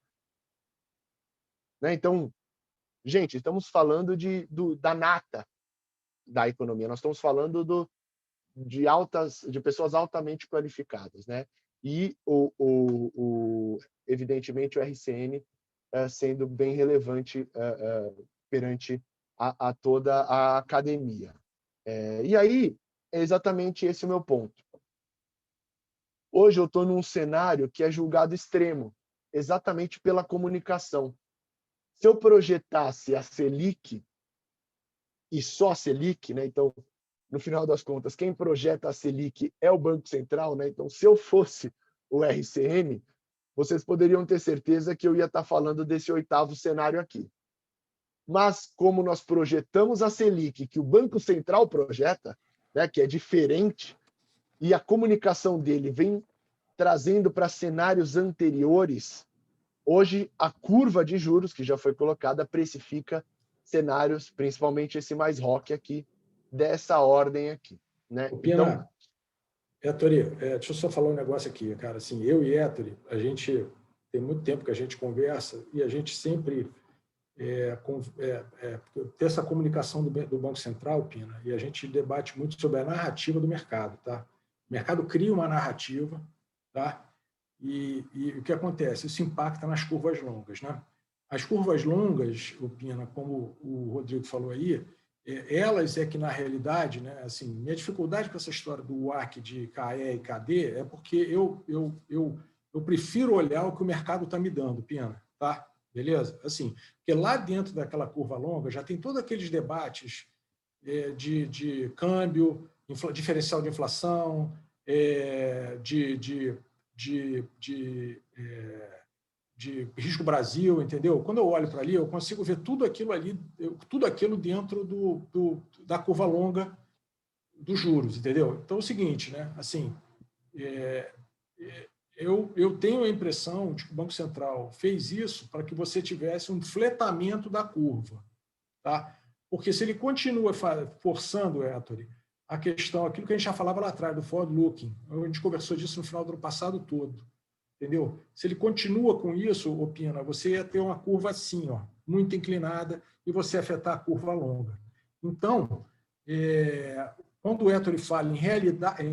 S2: Né? Então, gente, estamos falando da nata da economia. Nós estamos falando de pessoas altamente qualificadas, né? E evidentemente o RCN sendo bem relevante perante a toda a academia. E aí é exatamente esse o meu ponto. Hoje eu estou num cenário que é julgado extremo, exatamente pela comunicação. Se eu projetasse a Selic e só a Selic, né? Então, no final das contas, quem projeta a Selic é o Banco Central, né? Então, se eu fosse o RCN, vocês poderiam ter certeza que eu ia estar falando desse 8º cenário aqui. Mas, como nós projetamos a Selic, que o Banco Central projeta, né? Que é diferente, e a comunicação dele vem trazendo para cenários anteriores, hoje a curva de juros, que já foi colocada, precifica cenários, principalmente esse mais rock aqui, dessa ordem aqui. Né?
S3: Pina, Ettore, deixa eu só falar um negócio aqui, cara. Assim, eu e Ettore, a gente tem muito tempo que a gente conversa e a gente sempre tem essa comunicação do Banco Central, Pina, e a gente debate muito sobre a narrativa do mercado. Tá? O mercado cria uma narrativa, tá? E o que acontece? Isso impacta nas curvas longas. Né? As curvas longas, Pina, como o Rodrigo falou aí, elas é que, na realidade, né, assim, minha dificuldade com essa história do WACC de KE e KD é porque eu prefiro olhar o que o mercado está me dando, Pina, tá? Beleza? Assim, porque lá dentro daquela curva longa já tem todos aqueles debates de câmbio, diferencial de inflação, de risco Brasil, entendeu? Quando eu olho para ali, eu consigo ver tudo aquilo dentro da curva longa dos juros, entendeu? Então é o seguinte, né? Assim, eu tenho a impressão de que o Banco Central fez isso para que você tivesse um fletamento da curva, tá? Porque se ele continua forçando, Ettore, a questão, aquilo que a gente já falava lá atrás do forward looking, a gente conversou disso no final do ano passado todo. Entendeu? Se ele continua com isso, Pina, você ia ter uma curva assim, ó, muito inclinada, e você afetar a curva longa. Então, quando o Ettore fala em realidade, a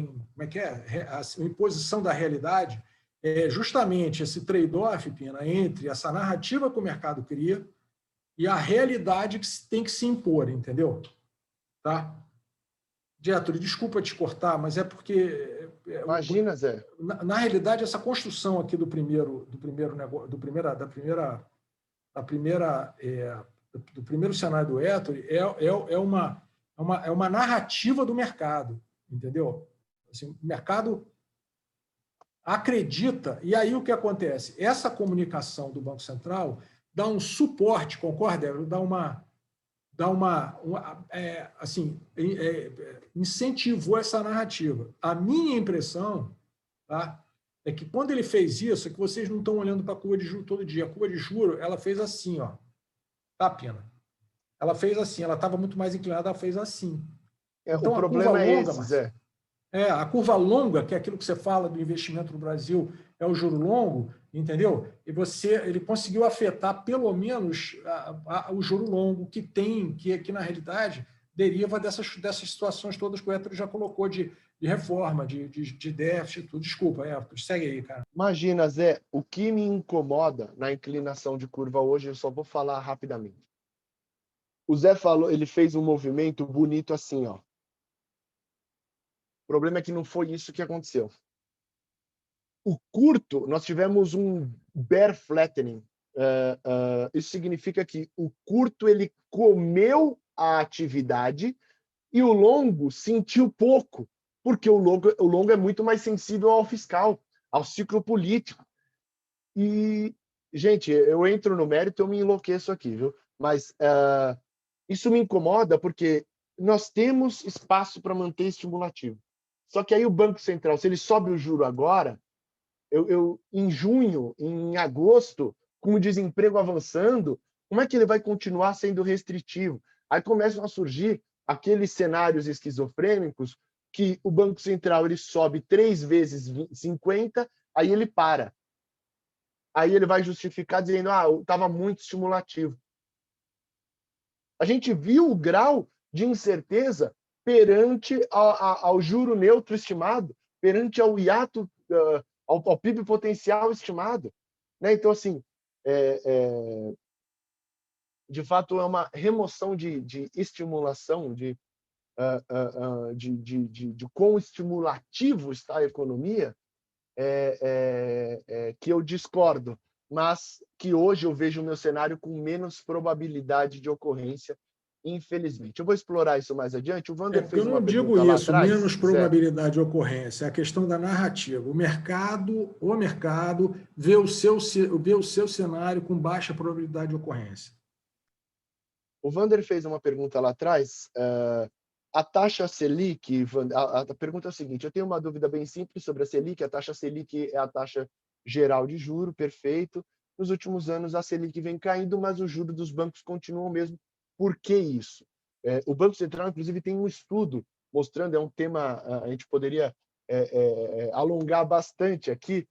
S3: imposição da realidade, é justamente esse trade-off, Pina, entre essa narrativa que o mercado cria e a realidade que tem que se impor, entendeu? Tá? Ettore, desculpa te cortar, mas é porque...
S2: Imagina, Zé.
S3: Na realidade, essa construção aqui do primeiro cenário do Ettore é uma narrativa do mercado, entendeu? Assim, o mercado acredita, e aí o que acontece? Essa comunicação do Banco Central dá um suporte, concorda? Incentivou essa narrativa. A minha impressão, tá, é que quando ele fez isso, é que vocês não estão olhando para a curva de juros todo dia. A curva de juros, ela fez assim, ó, tá, Pina? Ela fez assim, ela estava muito mais inclinada, ela fez assim.
S2: Então, o problema é esse, Zé.
S3: A curva longa, que é aquilo que você fala do investimento no Brasil, é o juro longo, entendeu? E ele conseguiu afetar pelo menos o juro longo que na realidade deriva dessas situações todas que o Ettore já colocou de reforma, de déficit, tudo. Desculpa, Ettore, segue aí, cara.
S2: Imagina, Zé, o que me incomoda na inclinação de curva hoje, eu só vou falar rapidamente. O Zé falou, ele fez um movimento bonito assim, ó. O problema é que não foi isso que aconteceu. O curto, nós tivemos um bear flattening. Isso significa que o curto ele comeu a atividade e o longo sentiu pouco, porque o longo é muito mais sensível ao fiscal, ao ciclo político. E, gente, eu entro no mérito, eu me enlouqueço aqui, viu? Mas isso me incomoda porque nós temos espaço para manter estimulativo. Só que aí o Banco Central, se ele sobe o juro agora, em junho, em agosto, com o desemprego avançando, como é que ele vai continuar sendo restritivo? Aí começam a surgir aqueles cenários esquizofrênicos que o Banco Central ele sobe 3 vezes 50, aí ele para. Aí ele vai justificar dizendo, estava muito estimulativo. A gente viu o grau de incerteza perante ao juro neutro estimado, perante ao hiato, ao PIB potencial estimado. Né? Então, assim, de fato, é uma remoção de estimulação, de quão estimulativo está a economia, que eu discordo, mas que hoje eu vejo o meu cenário com menos probabilidade de ocorrência, infelizmente. Eu vou explorar isso mais adiante. O Wander fez uma pergunta lá atrás.
S3: Eu não digo isso, menos probabilidade de ocorrência, é a questão da narrativa. O mercado vê o seu cenário com baixa probabilidade de ocorrência.
S2: O Wander fez uma pergunta lá atrás. A taxa Selic, a pergunta é a seguinte, eu tenho uma dúvida bem simples sobre a Selic. A taxa Selic é a taxa geral de juro, perfeito. Nos últimos anos, a Selic vem caindo, mas o juro dos bancos continua o mesmo. Por que isso? O Banco Central, inclusive, tem um estudo mostrando, é um tema, a gente poderia alongar bastante aqui,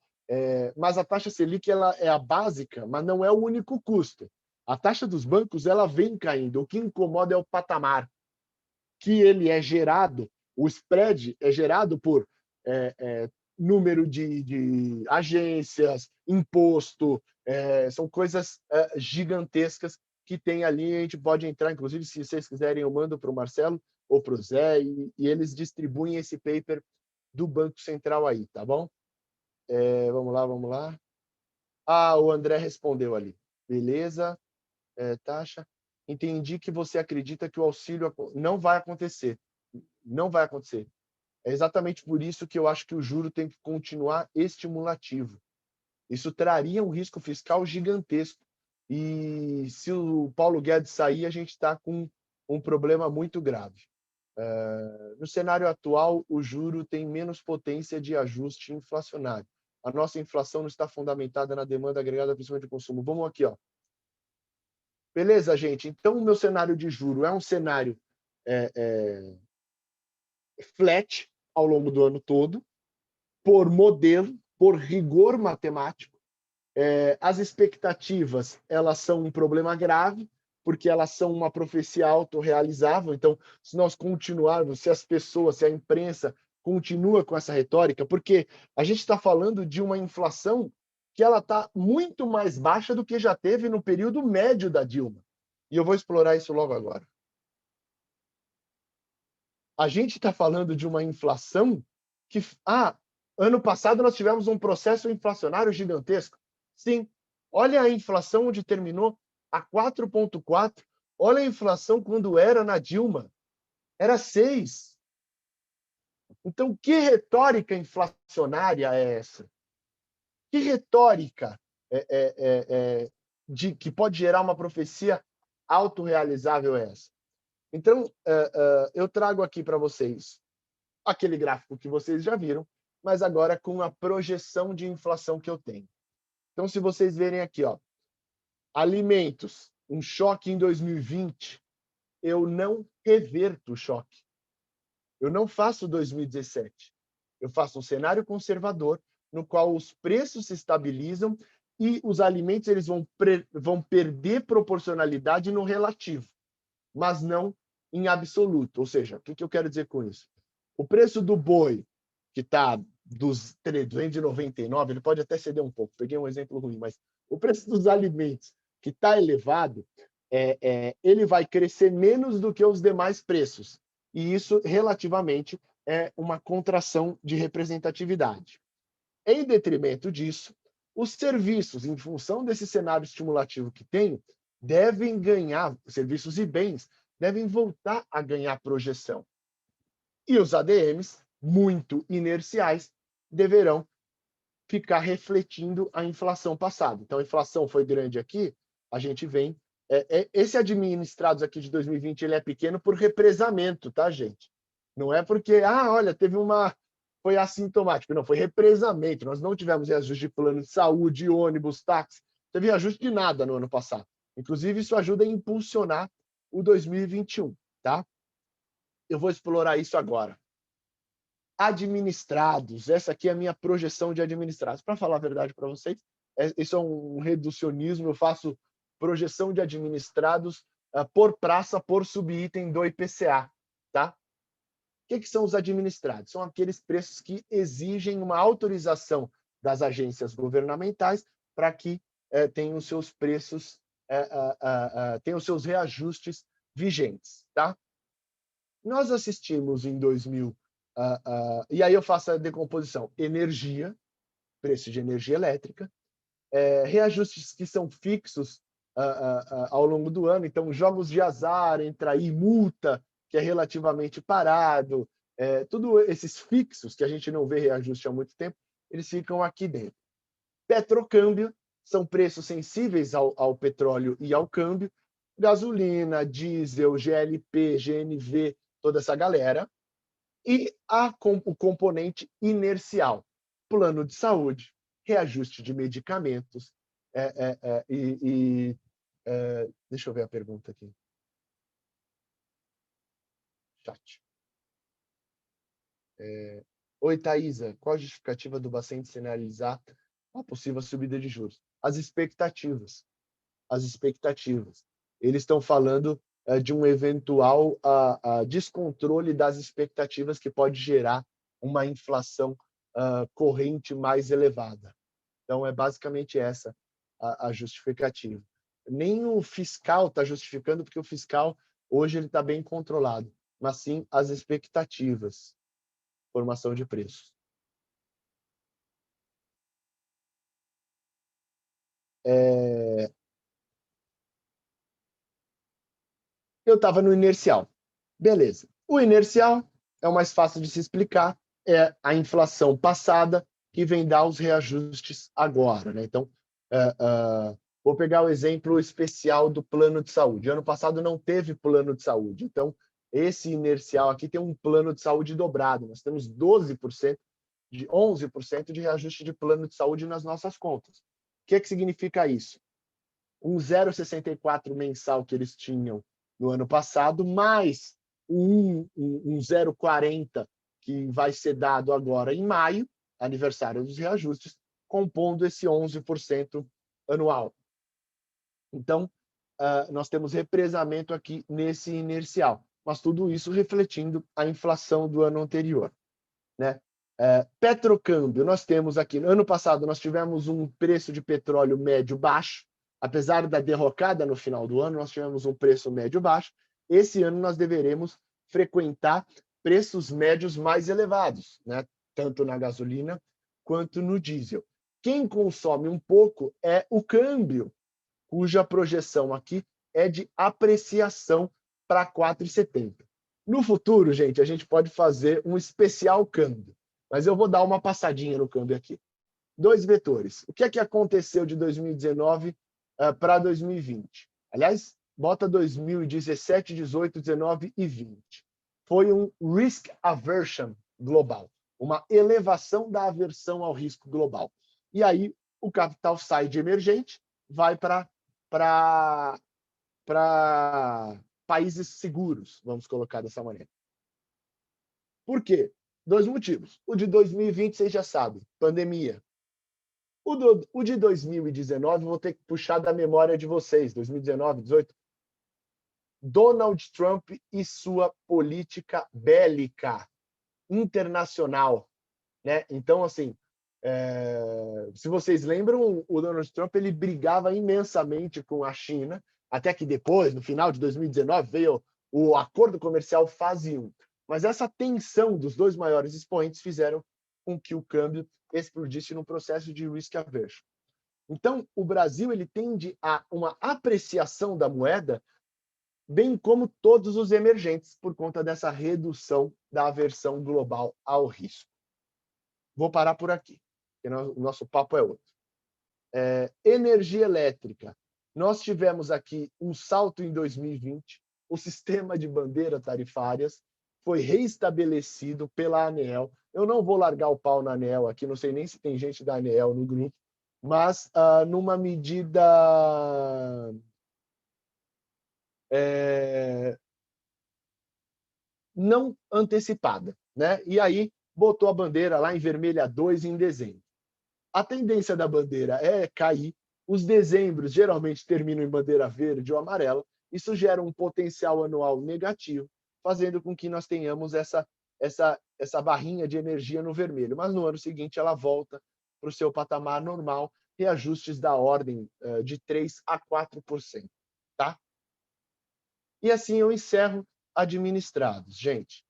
S2: mas a taxa Selic ela é a básica, mas não é o único custo. A taxa dos bancos ela vem caindo. O que incomoda é o patamar, que ele é gerado, o spread é gerado por número de agências, imposto, são coisas gigantescas que tem ali. A gente pode entrar, inclusive, se vocês quiserem, eu mando para o Marcelo ou para o Zé, e eles distribuem esse paper do Banco Central aí, tá bom? Vamos lá. O André respondeu ali. Beleza. Taxa. Entendi que você acredita que o auxílio não vai acontecer. Não vai acontecer. É exatamente por isso que eu acho que o juro tem que continuar estimulativo. Isso traria um risco fiscal gigantesco. E se o Paulo Guedes sair, a gente está com um problema muito grave. No cenário atual, o juro tem menos potência de ajuste inflacionário. A nossa inflação não está fundamentada na demanda agregada, principalmente de consumo. Vamos aqui, ó. Beleza, gente? Então, o meu cenário de juro é um cenário flat ao longo do ano todo, por modelo, por rigor matemático. As expectativas, elas são um problema grave, porque elas são uma profecia autorrealizável. Então, se nós continuarmos, se as pessoas, se a imprensa continua com essa retórica, porque a gente está falando de uma inflação que ela está muito mais baixa do que já teve no período médio da Dilma. E eu vou explorar isso logo agora. A gente está falando de uma inflação que... ano passado nós tivemos um processo inflacionário gigantesco. Sim, olha a inflação onde terminou a 4,4. Olha a inflação quando era na Dilma. Era 6. Então, que retórica inflacionária é essa? Que retórica que pode gerar uma profecia autorrealizável é essa? Então, eu trago aqui para vocês aquele gráfico que vocês já viram, mas agora com a projeção de inflação que eu tenho. Então, se vocês verem aqui, ó, alimentos, um choque em 2020, eu não reverto o choque. Eu não faço 2017. Eu faço um cenário conservador, no qual os preços se estabilizam e os alimentos eles vão perder proporcionalidade no relativo, mas não em absoluto. Ou seja, o que eu quero dizer com isso? O preço do boi, que está dos 299, ele pode até ceder um pouco, peguei um exemplo ruim, mas o preço dos alimentos que está elevado, ele vai crescer menos do que os demais preços. E isso, relativamente, é uma contração de representatividade. Em detrimento disso, os serviços, em função desse cenário estimulativo que tem, devem ganhar, serviços e bens, devem voltar a ganhar projeção. E os ADMs, muito inerciais, deverão ficar refletindo a inflação passada. Então, a inflação foi grande aqui, a gente vem... esse administrados aqui de 2020 ele é pequeno por represamento, tá, gente? Não é porque, olha, teve uma foi assintomático. Não, foi represamento. Nós não tivemos reajuste de plano de saúde, ônibus, táxi. Não teve reajuste de nada no ano passado. Inclusive, isso ajuda a impulsionar o 2021. Tá? Eu vou explorar isso agora. Administrados. Essa aqui é a minha projeção de administrados. Para falar a verdade para vocês, isso é um reducionismo. Eu faço projeção de administrados por praça, por subitem do IPCA. Tá? O que são os administrados? São aqueles preços que exigem uma autorização das agências governamentais para que tenham os seus preços, tenham os seus reajustes vigentes. Tá? Nós assistimos em 2000, e aí eu faço a decomposição: energia, preço de energia elétrica, reajustes que são fixos ao longo do ano, então jogos de azar, entra aí multa, que é relativamente parado, tudo esses fixos que a gente não vê reajuste há muito tempo, eles ficam aqui dentro. Petrocâmbio, são preços sensíveis ao petróleo e ao câmbio, gasolina, diesel, GLP, GNV, toda essa galera, e o componente inercial, plano de saúde, reajuste de medicamentos, deixa eu ver a pergunta aqui. Chat. Oi, Thaisa, qual a justificativa do Bacen sinalizar a possível subida de juros? As expectativas. Eles estão falando de um eventual descontrole das expectativas que pode gerar uma inflação corrente mais elevada. Então, é basicamente essa a justificativa. Nem o fiscal está justificando, porque o fiscal hoje ele está bem controlado, mas sim as expectativas, formação de preços. Eu estava no inercial. Beleza. O inercial é o mais fácil de se explicar, é a inflação passada que vem dar os reajustes agora. Né? Então, vou pegar o exemplo especial do plano de saúde. Ano passado não teve plano de saúde. Então, esse inercial aqui tem um plano de saúde dobrado. Nós temos 11% de reajuste de plano de saúde nas nossas contas. O que significa isso? Um 0,64 mensal que eles tinham no ano passado, mais um 0,40 que vai ser dado agora em maio, aniversário dos reajustes, compondo esse 11% anual. Então, nós temos represamento aqui nesse inercial, mas tudo isso refletindo a inflação do ano anterior. Né? Petrocâmbio, nós temos aqui, no ano passado nós tivemos um preço de petróleo médio baixo, apesar da derrocada no final do ano, nós tivemos um preço médio baixo. Esse ano nós deveremos frequentar preços médios mais elevados, né? Tanto na gasolina quanto no diesel. Quem consome um pouco é o câmbio, cuja projeção aqui é de apreciação para 4,70. No futuro, gente, a gente pode fazer um especial câmbio, mas eu vou dar uma passadinha no câmbio aqui. 2 vetores. O que é que aconteceu de 2019 para 2020? Aliás, bota 2017, 18, 19 e 20. Foi um risk aversion global, uma elevação da aversão ao risco global. E aí o capital sai de emergente, vai para países seguros, vamos colocar dessa maneira. Por quê? 2 motivos. O de 2020, vocês já sabem, pandemia. O de 2019, vou ter que puxar da memória de vocês, 2019, 2018. Donald Trump e sua política bélica internacional. Né? Então, assim, se vocês lembram, o Donald Trump ele brigava imensamente com a China, até que depois, no final de 2019, veio o acordo comercial fase 1. Mas essa tensão dos 2 maiores expoentes fizeram com que o câmbio explodisse num processo de risk aversion. Então, o Brasil ele tende a uma apreciação da moeda, bem como todos os emergentes, por conta dessa redução da aversão global ao risco. Vou parar por aqui, porque o nosso papo é outro. Energia elétrica. Nós tivemos aqui um salto em 2020, o sistema de bandeiras tarifárias, foi reestabelecido pela ANEEL. Eu não vou largar o pau na ANEEL aqui, não sei nem se tem gente da ANEEL no grupo, mas numa medida não antecipada, né? E aí botou a bandeira lá em vermelha 2 em dezembro. A tendência da bandeira é cair. Os dezembros geralmente terminam em bandeira verde ou amarela. Isso gera um potencial anual negativo, fazendo com que nós tenhamos essa barrinha de energia no vermelho. Mas no ano seguinte ela volta para o seu patamar normal, reajustes da ordem de 3% a 4%. Tá? E assim eu encerro administrados. Gente,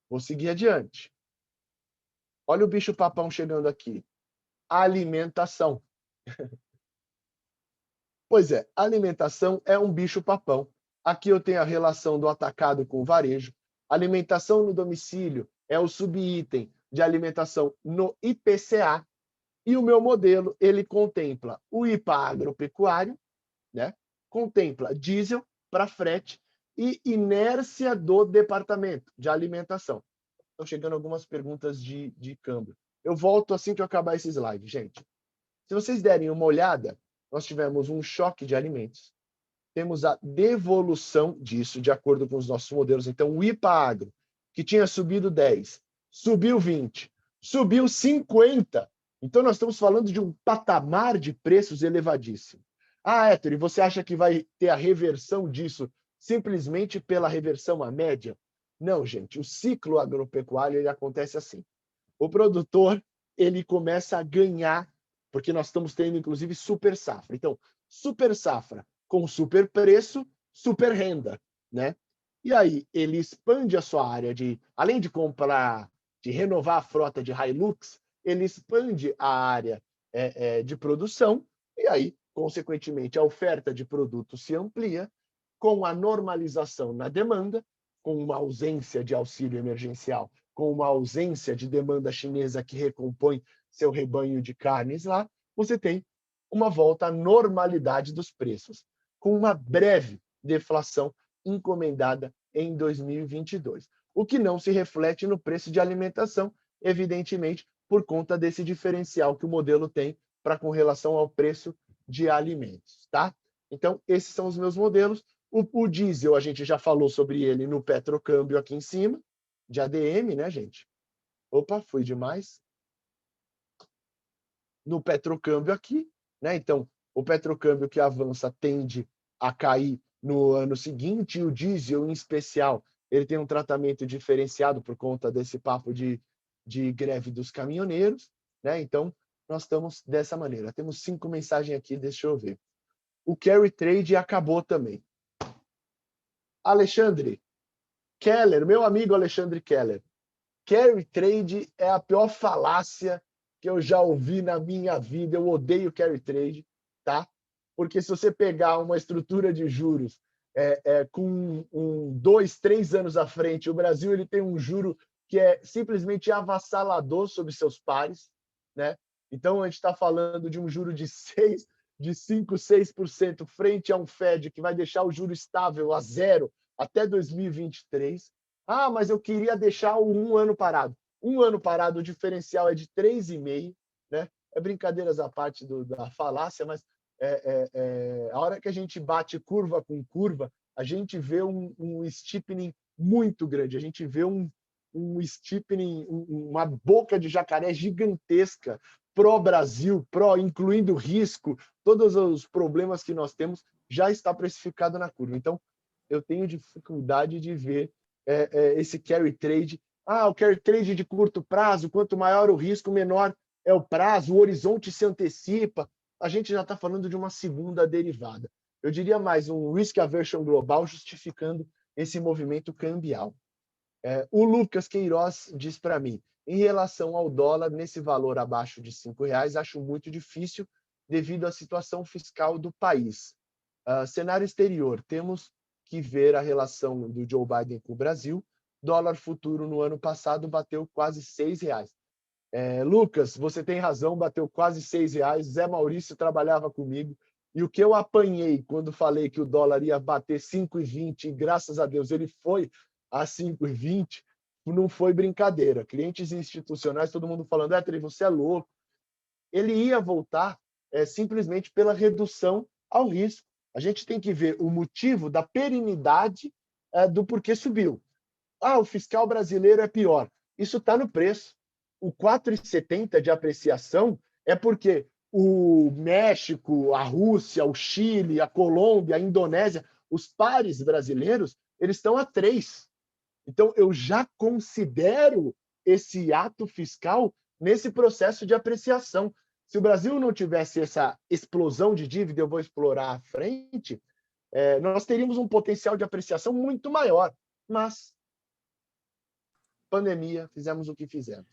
S2: vou seguir adiante. Olha o bicho-papão chegando aqui. Alimentação. Pois é, alimentação é um bicho-papão. Aqui eu tenho a relação do atacado com o varejo. Alimentação no domicílio é o subitem de alimentação no IPCA. E o meu modelo, ele contempla o IPA agropecuário, né? Contempla diesel para frete e inércia do departamento de alimentação. Estão chegando algumas perguntas de câmbio. Eu volto assim que eu acabar esse slide, gente. Se vocês derem uma olhada, nós tivemos um choque de alimentos. Temos a devolução disso, de acordo com os nossos modelos. Então, o IPA Agro, que tinha subido 10, subiu 20, subiu 50. Então, nós estamos falando de um patamar de preços elevadíssimo. Ah, Héctor, e você acha que vai ter a reversão disso simplesmente pela reversão à média? Não, gente. O ciclo agropecuário ele acontece assim. O produtor ele começa a ganhar, porque nós estamos tendo, inclusive, super safra. Então, super safra com super preço, super renda, né? E aí ele expande a sua área de, além de comprar, de renovar a frota de Hilux, ele expande a área de produção e aí, consequentemente, a oferta de produtos se amplia com a normalização na demanda, com uma ausência de auxílio emergencial, com uma ausência de demanda chinesa que recompõe seu rebanho de carnes lá, você tem uma volta à normalidade dos preços, com uma breve deflação encomendada em 2022. O que não se reflete no preço de alimentação, evidentemente, por conta desse diferencial que o modelo tem para com relação ao preço de alimentos, tá? Então, esses são os meus modelos. O diesel, a gente já falou sobre ele no petrocâmbio aqui em cima, de ADM, né, gente? Opa, fui demais. No petrocâmbio aqui, né? Então, o petrocâmbio que avança tende a cair no ano seguinte, e o diesel, em especial, ele tem um tratamento diferenciado por conta desse papo de greve dos caminhoneiros, né? Então, nós estamos dessa maneira. Temos 5 mensagens aqui, deixa eu ver. O carry trade acabou também. Alexandre Keller, meu amigo Alexandre Keller, carry trade é a pior falácia que eu já ouvi na minha vida. Eu odeio carry trade, tá? Porque se você pegar uma estrutura de juros com 2, 3 anos à frente, o Brasil ele tem um juro que é simplesmente avassalador sobre seus pares, né? Então, a gente está falando de um juro de 5, 6% frente a um Fed que vai deixar o juro estável a 0 até 2023. Ah, mas eu queria deixar o 1 ano parado. 1 ano parado, o diferencial é de 3,5, né? É brincadeiras à parte da falácia, mas a hora que a gente bate curva com curva, a gente vê um steepening muito grande, a gente vê um steepening, uma boca de jacaré gigantesca pró-Brasil, incluindo risco, todos os problemas que nós temos, já está precificado na curva. Então, eu tenho dificuldade de ver esse carry trade. Ah, o carry trade de curto prazo, quanto maior o risco, menor é o prazo, o horizonte se antecipa. A gente já está falando de uma segunda derivada. Eu diria mais um risk aversion global justificando esse movimento cambial. O Lucas Queiroz diz para mim, em relação ao dólar, nesse valor abaixo de R$5, acho muito difícil devido à situação fiscal do país. Cenário exterior, temos que ver a relação do Joe Biden com o Brasil. Dólar futuro no ano passado bateu quase R$6. Lucas, você tem razão, bateu quase R$6. Zé Maurício trabalhava comigo. E o que eu apanhei quando falei que o dólar ia bater 5,20, e graças a Deus ele foi a 5,20 não foi brincadeira. Clientes institucionais, todo mundo falando, Ettore, você é louco. Ele ia voltar simplesmente pela redução ao risco. A gente tem que ver o motivo da perenidade do porquê subiu. O fiscal brasileiro é pior. Isso está no preço. O 4,70 de apreciação é porque o México, a Rússia, o Chile, a Colômbia, a Indonésia, os pares brasileiros, eles estão a 3. Então, eu já considero esse ato fiscal nesse processo de apreciação. Se o Brasil não tivesse essa explosão de dívida, eu vou explorar à frente, nós teríamos um potencial de apreciação muito maior. Mas, pandemia, fizemos o que fizemos.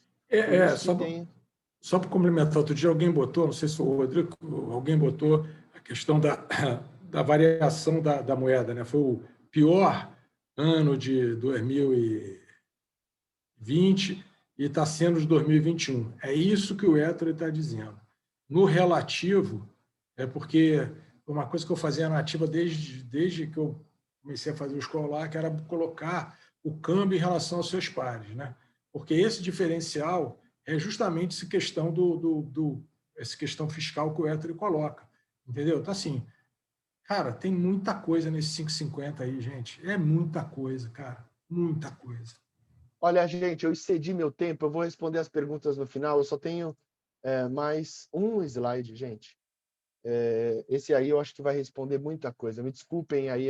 S3: Só para complementar, outro dia alguém botou, não sei se foi o Rodrigo, alguém botou a questão da variação da moeda, né? Foi o pior ano de 2020 e está sendo de 2021. É isso que o Ettore está dizendo. No relativo, é porque uma coisa que eu fazia na ativa desde que eu comecei a fazer o escolar, que era colocar o câmbio em relação aos seus pares, né? Porque esse diferencial é justamente essa questão essa questão fiscal que o Ettore coloca, entendeu? Então, assim, cara, tem muita coisa nesse 5,50 aí, gente. É muita coisa, cara. Muita coisa.
S2: Olha, gente, eu excedi meu tempo. Eu vou responder as perguntas no final. Eu só tenho mais um slide, gente. Esse aí eu acho que vai responder muita coisa. Me desculpem aí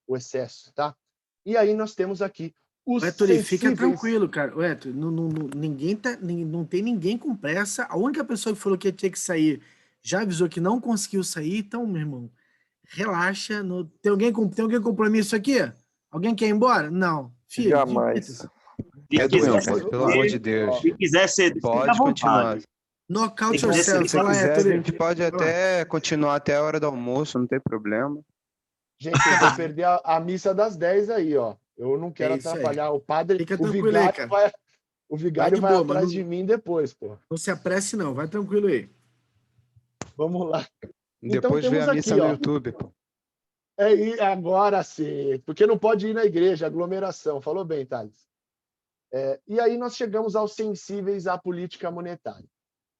S2: o excesso, tá? E aí nós temos aqui os
S1: Ettore,
S2: sensíveis...
S1: fica tranquilo, cara. Ettore, não tem ninguém com pressa. A única pessoa que falou que ia ter que sair já avisou que não conseguiu sair. Então, meu irmão, relaxa. Tem alguém com compromisso aqui? Alguém quer ir embora? Não. Filho,
S5: Jamais.
S6: Pelo amor de Deus.
S7: Se quiser ser,
S6: pode continuar.
S1: Knockout
S6: Se
S1: yourself. Fala,
S6: quiser,
S1: Ettore.
S6: a gente pode até continuar até a hora do almoço, não tem problema.
S2: Gente, eu vou perder a missa das 10 aí, ó. Eu não quero atrapalhar o padre.
S1: Fica
S2: o
S1: tranquilo
S2: vigário
S1: aí, cara.
S2: O vigário vai atrás de mim depois, pô.
S1: Não se apresse, não. Vai tranquilo aí.
S2: Vamos lá.
S6: Depois vê a missa no YouTube, pô.
S2: Agora sim. Porque não pode ir na igreja, aglomeração. Falou bem, Thales. E aí nós chegamos aos sensíveis à política monetária.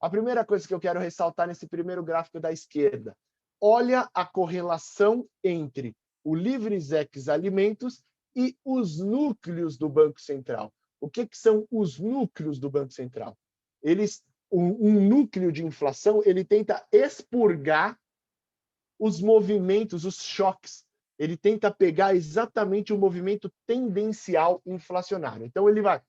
S2: A primeira coisa que eu quero ressaltar nesse primeiro gráfico da esquerda, olha a correlação entre o Livres-Ex Alimentos e os núcleos do Banco Central. O que são os núcleos do Banco Central? Um núcleo de inflação, ele tenta expurgar os movimentos, os choques. Ele tenta pegar exatamente o movimento tendencial inflacionário. Então, ele vai...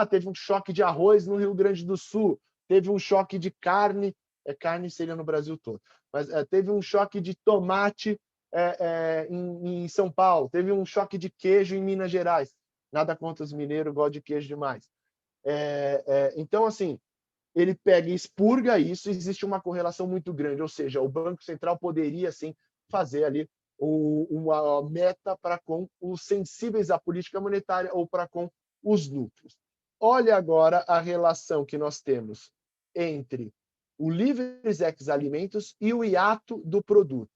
S2: teve um choque de arroz no Rio Grande do Sul, teve um choque de carne, carne seria no Brasil todo, mas teve um choque de tomate em São Paulo, teve um choque de queijo em Minas Gerais. Nada contra os mineiros, gosto de queijo demais. Então, assim, ele pega e expurga isso, existe uma correlação muito grande, ou seja, o Banco Central poderia, sim, fazer ali uma meta para com os sensíveis à política monetária ou para com os núcleos. Olha agora a relação que nós temos entre o Livres-Ex Alimentos e o hiato do produto.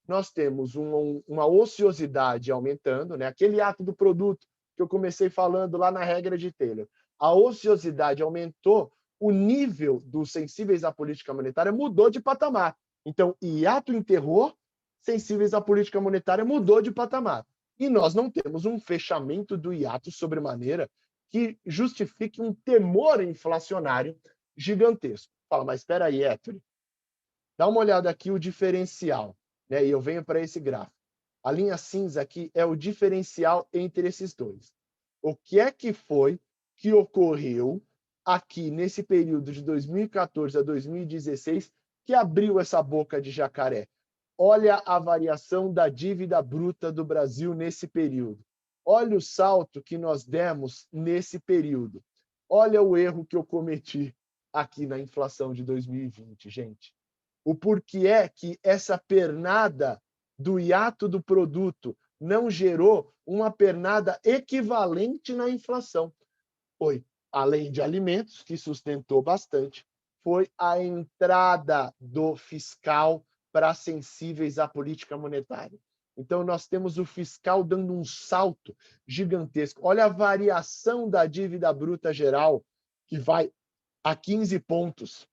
S2: Nós temos uma ociosidade aumentando, né? Aquele hiato do produto que eu comecei falando lá na regra de Taylor. A ociosidade aumentou, o nível dos sensíveis à política monetária mudou de patamar. Então, hiato enterrou, sensíveis à política monetária mudou de patamar. E nós não temos um fechamento do hiato sobremaneira que justifique um temor inflacionário gigantesco. Fala, mas espera aí, Ettore. Dá uma olhada aqui o diferencial, né? E eu venho para esse gráfico. A linha cinza aqui é o diferencial entre esses dois. O que é que foi que ocorreu aqui nesse período de 2014 a 2016 que abriu essa boca de jacaré? Olha a variação da dívida bruta do Brasil nesse período. Olha o salto que nós demos nesse período. Olha o erro que eu cometi aqui na inflação de 2020, gente. O porquê é que essa pernada do hiato do produto não gerou uma pernada equivalente na inflação? Foi, além de alimentos, que sustentou bastante, foi a entrada do fiscal para sensíveis à política monetária. Então, nós temos o fiscal dando um salto gigantesco. Olha a variação da dívida bruta geral, que vai a 15 pontos.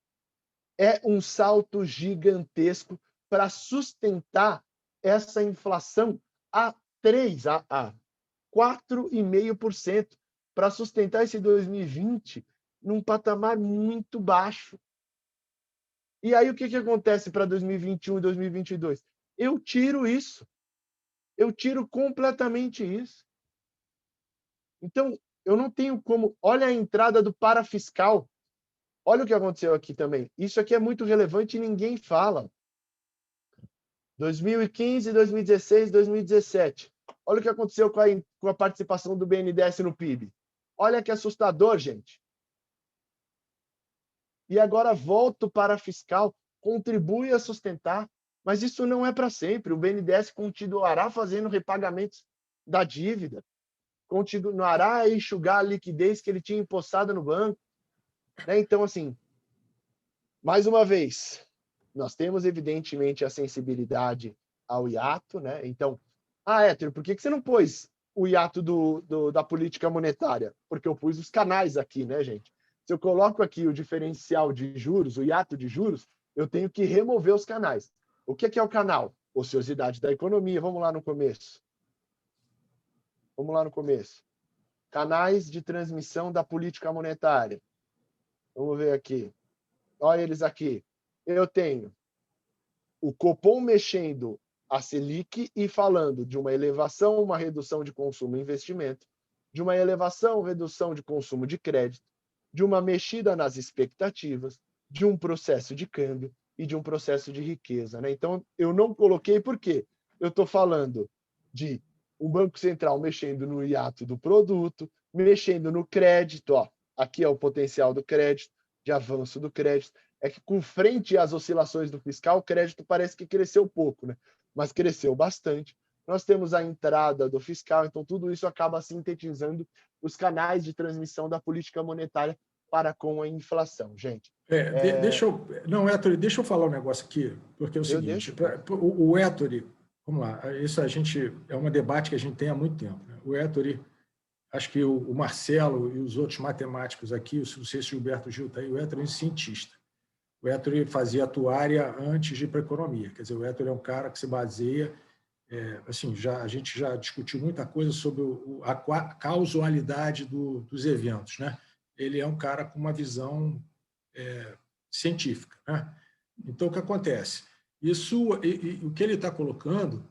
S2: É um salto gigantesco para sustentar essa inflação a 4,5%, para sustentar esse 2020 num patamar muito baixo. E aí, o que acontece para 2021 e 2022? Eu tiro isso. Eu tiro completamente isso. Então, eu não tenho como... Olha a entrada do parafiscal. Olha o que aconteceu aqui também. Isso aqui é muito relevante e ninguém fala. 2015, 2016, 2017. Olha o que aconteceu com a participação do BNDES no PIB. Olha que assustador, gente. E agora volto para a fiscal, contribui a sustentar, mas isso não é para sempre. O BNDES continuará fazendo repagamentos da dívida, continuará a enxugar a liquidez que ele tinha empossada no banco. Né? Então, assim, mais uma vez, nós temos, evidentemente, a sensibilidade ao hiato. Né? Então, Hétero, por que você não pôs o hiato da política monetária? Porque eu pus os canais aqui, né, gente? Se eu coloco aqui o diferencial de juros, o hiato de juros, eu tenho que remover os canais. O que é o canal? Ociosidade da economia. Vamos lá no começo. Vamos lá no começo. Canais de transmissão da política monetária. Vamos ver aqui. Olha eles aqui. Eu tenho o Copom mexendo a Selic e falando de uma elevação, uma redução de consumo e investimento, de uma elevação, redução de consumo de crédito, de uma mexida nas expectativas, de um processo de câmbio e de um processo de riqueza. Né? Então, eu não coloquei por quê? Eu estou falando de o Banco Central mexendo no hiato do produto, mexendo no crédito. Ó, aqui é o potencial do crédito, de avanço do crédito. É que, com frente às oscilações do fiscal, o crédito parece que cresceu pouco, né? Mas cresceu bastante. Nós temos a entrada do fiscal, então tudo isso acaba sintetizando os canais de transmissão da política monetária para com a inflação, gente.
S3: Héctor, deixa eu falar um negócio aqui, porque é o seguinte, o Héctor, vamos lá, isso é um debate que a gente tem há muito tempo. Né? O Héctor, acho que o Marcelo e os outros matemáticos aqui, não sei se o Gilberto Gil está aí, o Héctor é um cientista. O Héctor fazia atuária antes de ir para a economia, quer dizer, o Héctor é um cara que se baseia... a gente já discutiu muita coisa sobre a causalidade dos eventos. Né? Ele é um cara com uma visão científica. Né? Então, o que acontece? O que ele está colocando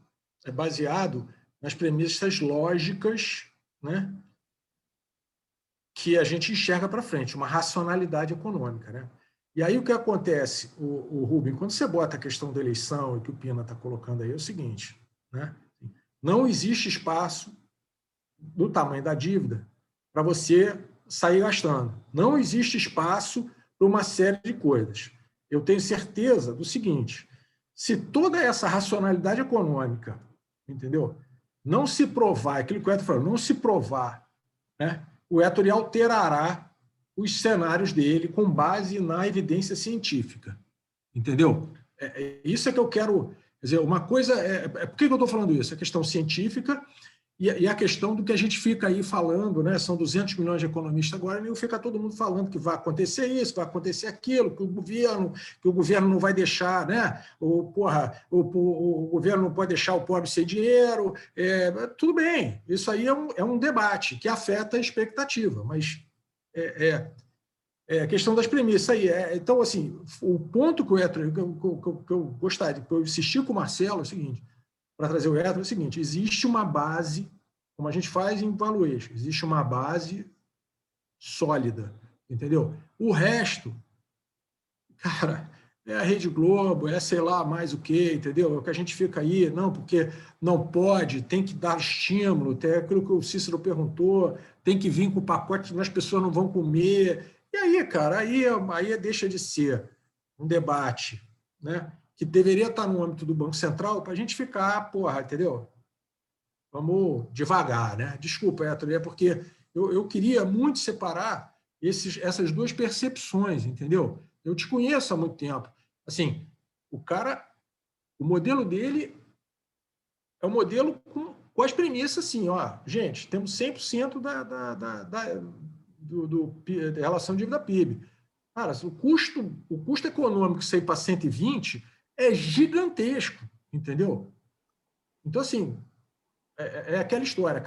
S3: é baseado nas premissas lógicas, né, que a gente enxerga para frente, uma racionalidade econômica. Né? E aí o que acontece, o Rubem, quando você bota a questão da eleição e que o Pina está colocando aí, é o seguinte... Né? Não existe espaço do tamanho da dívida para você sair gastando. Não existe espaço para uma série de coisas. Eu tenho certeza do seguinte, se toda essa racionalidade econômica, entendeu? Não se provar, aquilo que o Héctor falou, não se provar, né? O Héctor alterará os cenários dele com base na evidência científica. Entendeu? Isso é que eu quero... Quer dizer, uma coisa por que eu estou falando isso? A questão científica e a questão do que a gente fica aí falando, né? São 200 milhões de economistas agora, e fica todo mundo falando que vai acontecer isso, vai acontecer aquilo, que o governo não vai deixar, né? O governo não pode deixar o pobre sem dinheiro. Tudo bem, isso aí é um debate que afeta a expectativa, mas a questão das premissas aí. Então, assim, o ponto que eu gostaria, que eu insisti com o Marcelo, é o seguinte, para trazer o Héctor, é o seguinte, existe uma base, como a gente faz em valuation, existe uma base sólida, entendeu? O resto, cara, é a Rede Globo, sei lá mais o quê, entendeu? É o que a gente fica aí, não, porque não pode, tem que dar estímulo, até aquilo que o Cícero perguntou, tem que vir com o pacote que as pessoas não vão comer. E aí, cara, aí deixa de ser um debate, né, que deveria estar no âmbito do Banco Central para a gente ficar, entendeu? Vamos devagar, né? Desculpa, Héctor, é porque eu queria muito separar essas duas percepções, entendeu? Eu te conheço há muito tempo. Assim, o modelo dele é um modelo com as premissas assim, ó, gente, temos 100% da relação dívida-PIB. Cara, o custo econômico sair para 120 é gigantesco, entendeu? Então, assim, é aquela história.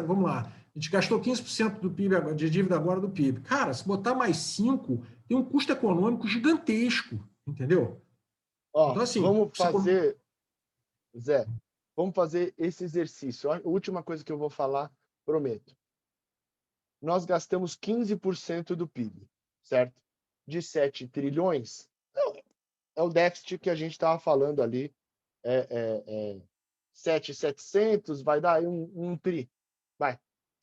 S3: Vamos lá, a gente gastou 15% do PIB, de dívida agora do PIB. Cara, se botar mais 5, tem um custo econômico gigantesco, entendeu?
S2: Ó,
S3: então, assim,
S2: vamos fazer, Zé, vamos fazer esse exercício. A última coisa que eu vou falar, prometo. Nós gastamos 15% do PIB, certo? De 7 trilhões, é o déficit que a gente estava falando ali, 7.700, vai dar aí um tri, vai,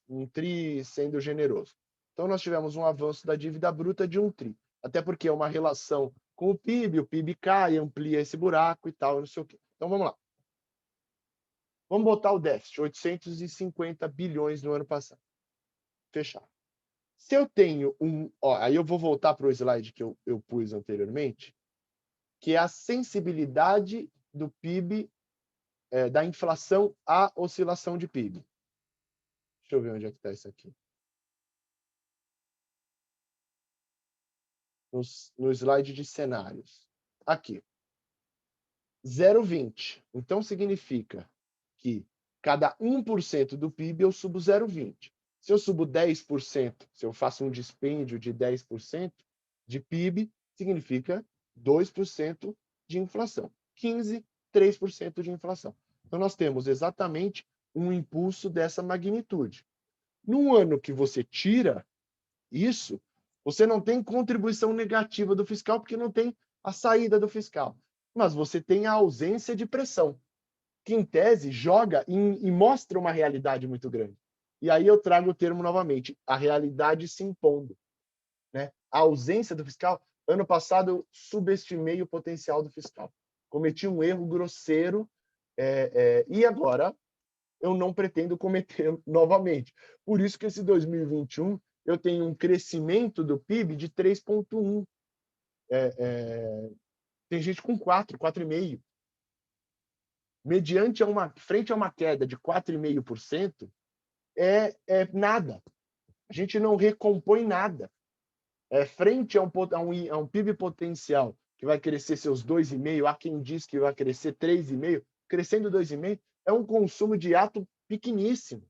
S2: um tri sendo generoso. Então, nós tivemos um avanço da dívida bruta de 1 tri, até porque é uma relação com o PIB cai, amplia esse buraco e tal, não sei o quê. Então, vamos lá. Vamos botar o déficit, 850 bilhões no ano passado. Fechar. Se eu tenho aí eu vou voltar para o slide que eu pus anteriormente, que é a sensibilidade do PIB, da inflação à oscilação de PIB. Deixa eu ver onde é que está isso aqui. No slide de cenários. Aqui. 0,20. Então, significa que cada 1% do PIB eu subo 0,20. Se eu subo 10%, se eu faço um dispêndio de 10% de PIB, significa 2% de inflação. 15, 3% de inflação. Então, nós temos exatamente um impulso dessa magnitude. Num ano que você tira isso, você não tem contribuição negativa do fiscal, porque não tem a saída do fiscal. Mas você tem a ausência de pressão, que, em tese, joga e mostra uma realidade muito grande. E aí eu trago o termo novamente, a realidade se impondo. Né? A ausência do fiscal, ano passado eu subestimei o potencial do fiscal. Cometi um erro grosseiro e agora eu não pretendo cometer novamente. Por isso que esse 2021 eu tenho um crescimento do PIB de 3,1. Tem gente com 4,5. Frente a uma queda de 4,5%, é nada. A gente não recompõe nada. Frente a um PIB potencial que vai crescer seus 2,5%, há quem diz que vai crescer 3,5%, crescendo 2,5%, é um consumo de ato pequeníssimo.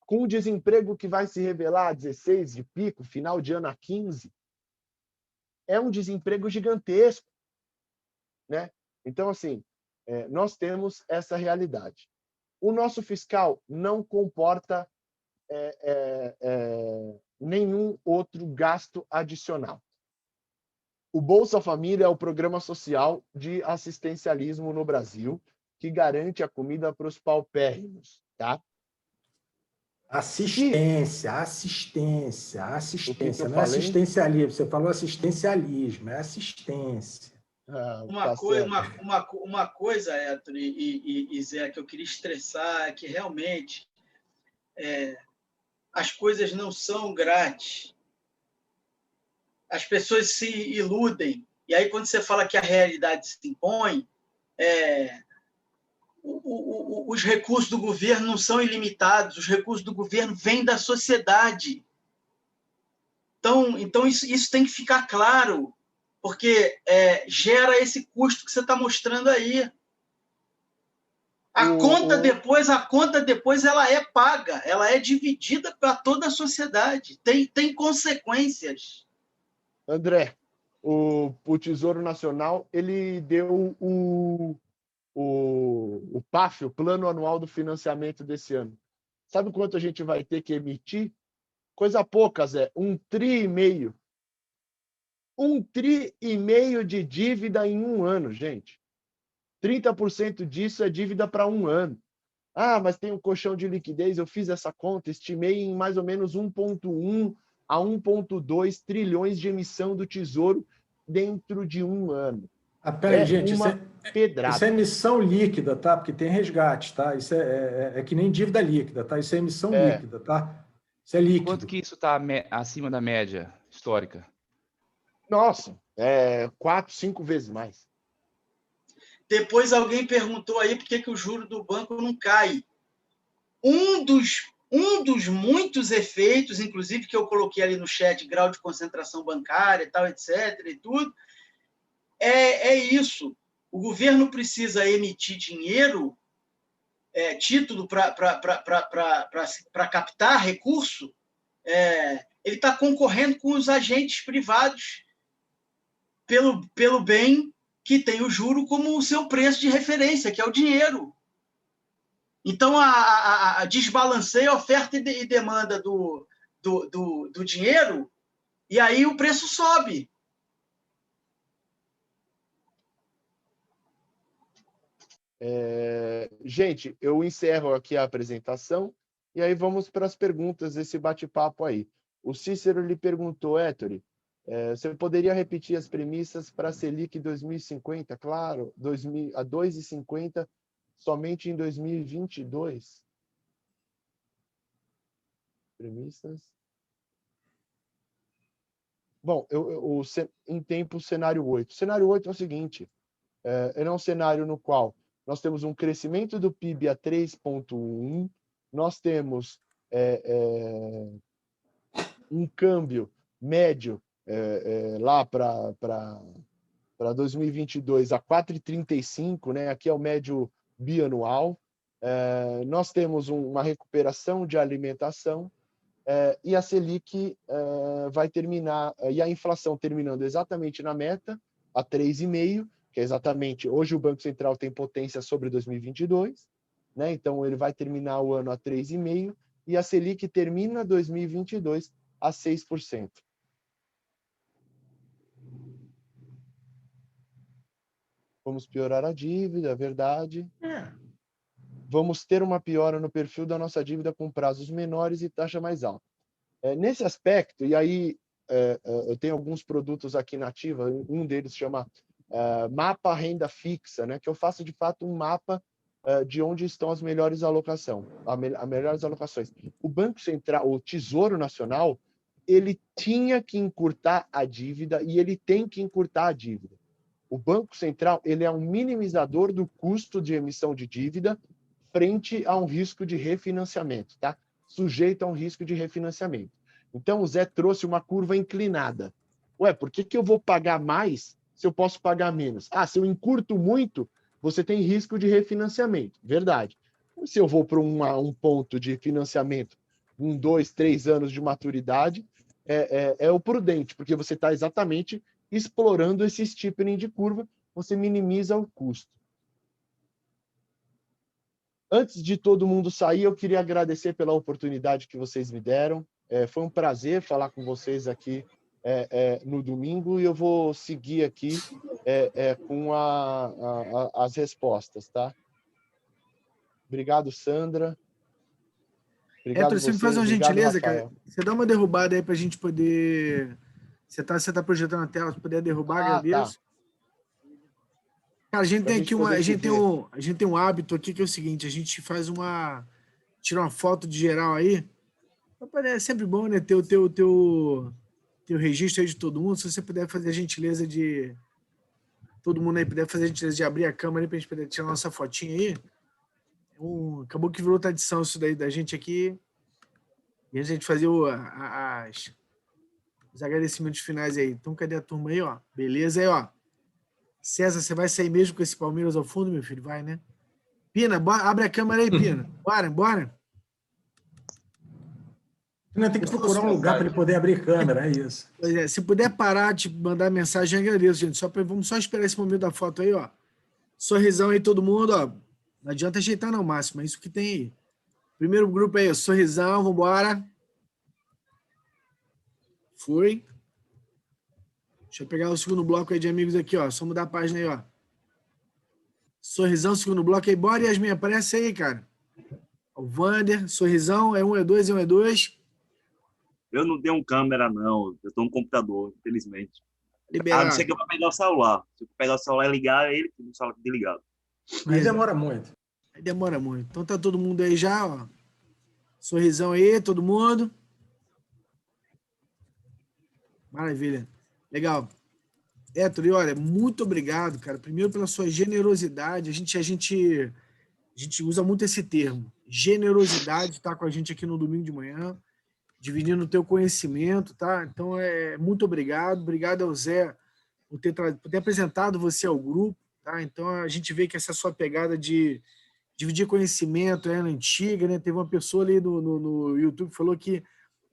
S2: Com o desemprego que vai se revelar a 16 de pico, final de ano a 15, é um desemprego gigantesco. Né? Então, assim, nós temos essa realidade. O nosso fiscal não comporta nenhum outro gasto adicional. O Bolsa Família é o programa social de assistencialismo no Brasil que garante a comida para os paupérrimos. Tá?
S3: Assistência. Não é assistencialismo. Você falou assistencialismo, é assistência.
S4: Uma coisa, Héctor e Zé, que eu queria estressar é que realmente as coisas não são grátis. As pessoas se iludem. E aí, quando você fala que a realidade se impõe, os recursos do governo não são ilimitados, os recursos do governo vêm da sociedade. Então isso tem que ficar claro, porque gera esse custo que você está mostrando aí. A conta depois ela é paga, ela é dividida para toda a sociedade, tem consequências.
S2: André, o Tesouro Nacional, ele deu o PAF, o Plano Anual do Financiamento desse ano. Sabe quanto a gente vai ter que emitir? Coisa pouca, Zé. 1,5 tri. 1,5 tri de dívida em um ano, gente. 30% disso é dívida para um ano. Ah, mas tem um colchão de liquidez. Eu fiz essa conta, estimei em mais ou menos 1,1 a 1,2 trilhões de emissão do Tesouro dentro de um ano.
S3: Peraí, gente,
S2: pedrada.
S3: Isso é emissão líquida, tá? Porque tem resgate, tá? Isso é que nem dívida líquida, tá? Isso é emissão líquida, tá? Isso é líquido.
S7: Quanto que isso está acima da média histórica?
S2: Nossa, 4, 5 vezes mais.
S4: Depois alguém perguntou aí por que o juro do banco não cai. Um dos muitos efeitos, inclusive que eu coloquei ali no chat, grau de concentração bancária, e tal, etc. e tudo, é isso. O governo precisa emitir dinheiro, título para captar recurso. Ele está concorrendo com os agentes privados pelo bem que tem o juro como o seu preço de referência, que é o dinheiro. Então, a desbalanceia a oferta e demanda do dinheiro, e aí o preço sobe.
S2: Gente, eu encerro aqui a apresentação e aí vamos para as perguntas desse bate-papo aí. O Cícero lhe perguntou, Ettore, você poderia repetir as premissas para a Selic 2050? Claro, a 2,50 somente em 2022. Premissas. Bom, em tempo, cenário 8. Cenário 8 é o seguinte, ele é um cenário no qual nós temos um crescimento do PIB a 3,1, nós temos um câmbio médio lá para 2022 a 4,35, né? Aqui é o médio bianual. Nós temos uma recuperação de alimentação e a Selic vai terminar, e a inflação terminando exatamente na meta, a 3,5%, que é exatamente, hoje o Banco Central tem potência sobre 2022, né? Então ele vai terminar o ano a 3,5%, e a Selic termina 2022 a 6%. Vamos piorar a dívida, é verdade. Vamos ter uma piora no perfil da nossa dívida com prazos menores e taxa mais alta. Nesse aspecto, e aí eu tenho alguns produtos aqui na Ativa, um deles chama Mapa Renda Fixa, né, que eu faço de fato um mapa de onde estão as melhores melhores alocações. O Banco Central, o Tesouro Nacional, ele tinha que encurtar a dívida e ele tem que encurtar a dívida. O Banco Central, ele é um minimizador do custo de emissão de dívida frente a um risco de refinanciamento, tá? Sujeito a um risco de refinanciamento. Então, o Zé trouxe uma curva inclinada. Ué, por que eu vou pagar mais se eu posso pagar menos? Se eu encurto muito, você tem risco de refinanciamento. Verdade. Se eu vou para um ponto de financiamento com 2, 3 anos de maturidade, é o prudente, porque você está exatamente explorando esse steepening de curva, você minimiza o custo. Antes de todo mundo sair, eu queria agradecer pela oportunidade que vocês me deram. Foi um prazer falar com vocês aqui no domingo, e eu vou seguir aqui com as respostas, tá? Obrigado, Sandra. Obrigado
S1: Héctor, você me faz uma
S2: obrigado,
S1: gentileza,
S2: Rafael.
S1: cara? Você dá uma derrubada aí para a gente poder... Você tá projetando a tela, se puder derrubar, agradeço.
S2: Tá.
S1: Cara, a gente tem aqui a gente tem um hábito aqui que é o seguinte, a gente faz tira uma foto de geral aí. É sempre bom, né, ter o teu registro aí de todo mundo. Se você puder fazer a gentileza de... Todo mundo aí puder fazer a gentileza de abrir a câmera aí pra gente poder tirar a nossa fotinha aí. Acabou que virou tradição isso daí da gente aqui. E a gente fazer os agradecimentos finais aí. Então, cadê a turma aí, ó? Beleza aí, ó. César, você vai sair mesmo com esse Palmeiras ao fundo, meu filho? Vai, né? Pina, abre a câmera aí, Pina. Bora.
S3: Pina tem que procurar um lugar para ele poder abrir câmera, é isso.
S1: Pois é, se puder parar de mandar mensagem, agradeço, gente. Vamos só esperar esse momento da foto aí, ó. Sorrisão aí, todo mundo, ó. Não adianta ajeitar não, Máximo, é isso que tem aí. Primeiro grupo aí, ó. Sorrisão, vambora. Foi. Deixa eu pegar o segundo bloco aí de amigos aqui, ó. Só mudar a página aí, ó. Sorrisão, segundo bloco aí. Bora, Yasmin, aparece aí, cara. O Vander, sorrisão, é 1, é 2, é 1, é 2.
S8: Eu não tenho câmera, não. Eu tô no computador, infelizmente.
S1: Liberado.
S8: Não sei que eu vou pegar o celular. Se eu pegar o celular e ligar, ele que o celular fica desligado.
S3: Mas demora muito.
S1: Demora muito. Então tá todo mundo aí já, ó. Sorrisão aí, todo mundo. Maravilha. Legal. Héctor, e olha, muito obrigado, cara. Primeiro pela sua generosidade. A gente usa muito esse termo. Generosidade estar com a gente aqui no domingo de manhã, dividindo o teu conhecimento, tá? Então, muito obrigado. Obrigado ao Zé por ter apresentado você ao grupo, tá? Então, a gente vê que essa sua pegada de dividir conhecimento é antiga, né? Teve uma pessoa ali no YouTube que falou que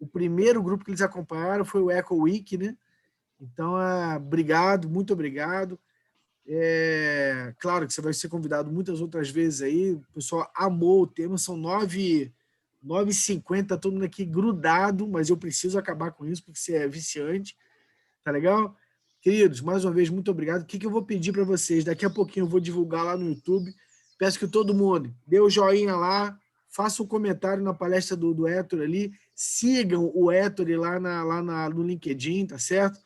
S1: o primeiro grupo que eles acompanharam foi o Eco Week, né? Então, obrigado, muito obrigado. Claro que você vai ser convidado muitas outras vezes aí. O pessoal amou o tema, são 9h50, todo mundo aqui grudado, mas eu preciso acabar com isso, porque você é viciante. Tá legal? Queridos, mais uma vez, muito obrigado. O que eu vou pedir para vocês? Daqui a pouquinho eu vou divulgar lá no YouTube. Peço que todo mundo dê o joinha lá, faça um comentário na palestra do Héctor ali, sigam o Héctor lá no LinkedIn, tá certo?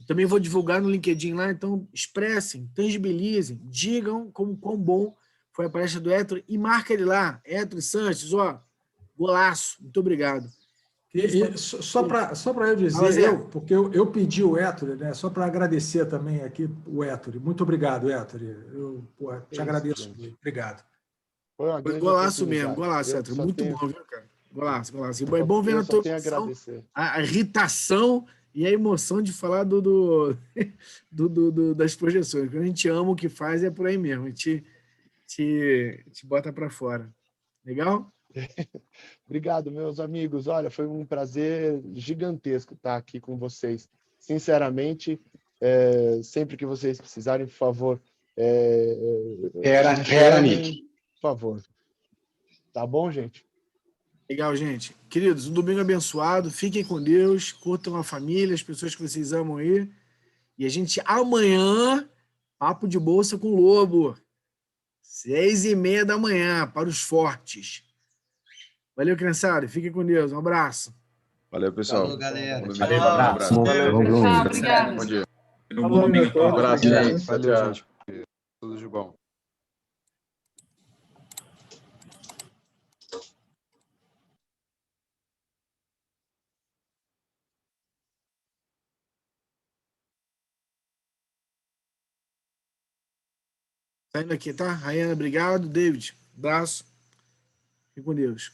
S1: Também vou divulgar no LinkedIn lá, então expressem, tangibilizem, digam quão bom foi a palestra do Héctor e marca ele lá, Héctor Sanches, golaço, muito obrigado.
S3: Só para eu dizer, porque eu pedi o Héctor, né? Só para agradecer também aqui o Héctor. Muito obrigado, Héctor. Eu te agradeço. Gente. Obrigado.
S1: Foi golaço mesmo, golaço, Héctor. Muito bom, viu, cara? Golaço. E é bom ver na tua emoção, a irritação e a emoção de falar das projeções. Quando a gente ama o que faz, é por aí mesmo. A gente te bota para fora. Legal?
S2: Obrigado, meus amigos. Olha, foi um prazer gigantesco estar aqui com vocês. Sinceramente, sempre que vocês precisarem, por favor, por favor. Tá bom, gente?
S1: Legal, gente. Queridos, um domingo abençoado. Fiquem com Deus, curtam a família, as pessoas que vocês amam aí. E a gente amanhã, Papo de Bolsa com o Lobo. 6h30 da manhã, para os fortes. Valeu, criançada. Fiquem com Deus. Um abraço.
S9: Valeu, pessoal.
S4: Falou, galera.
S9: Um abraço.
S8: Bom dia.
S9: Um domingo. Um abraço, gente.
S2: Valeu, gente.
S9: Tudo de bom.
S1: Saindo aqui, tá? Rayana, obrigado. David, abraço. Fique com Deus.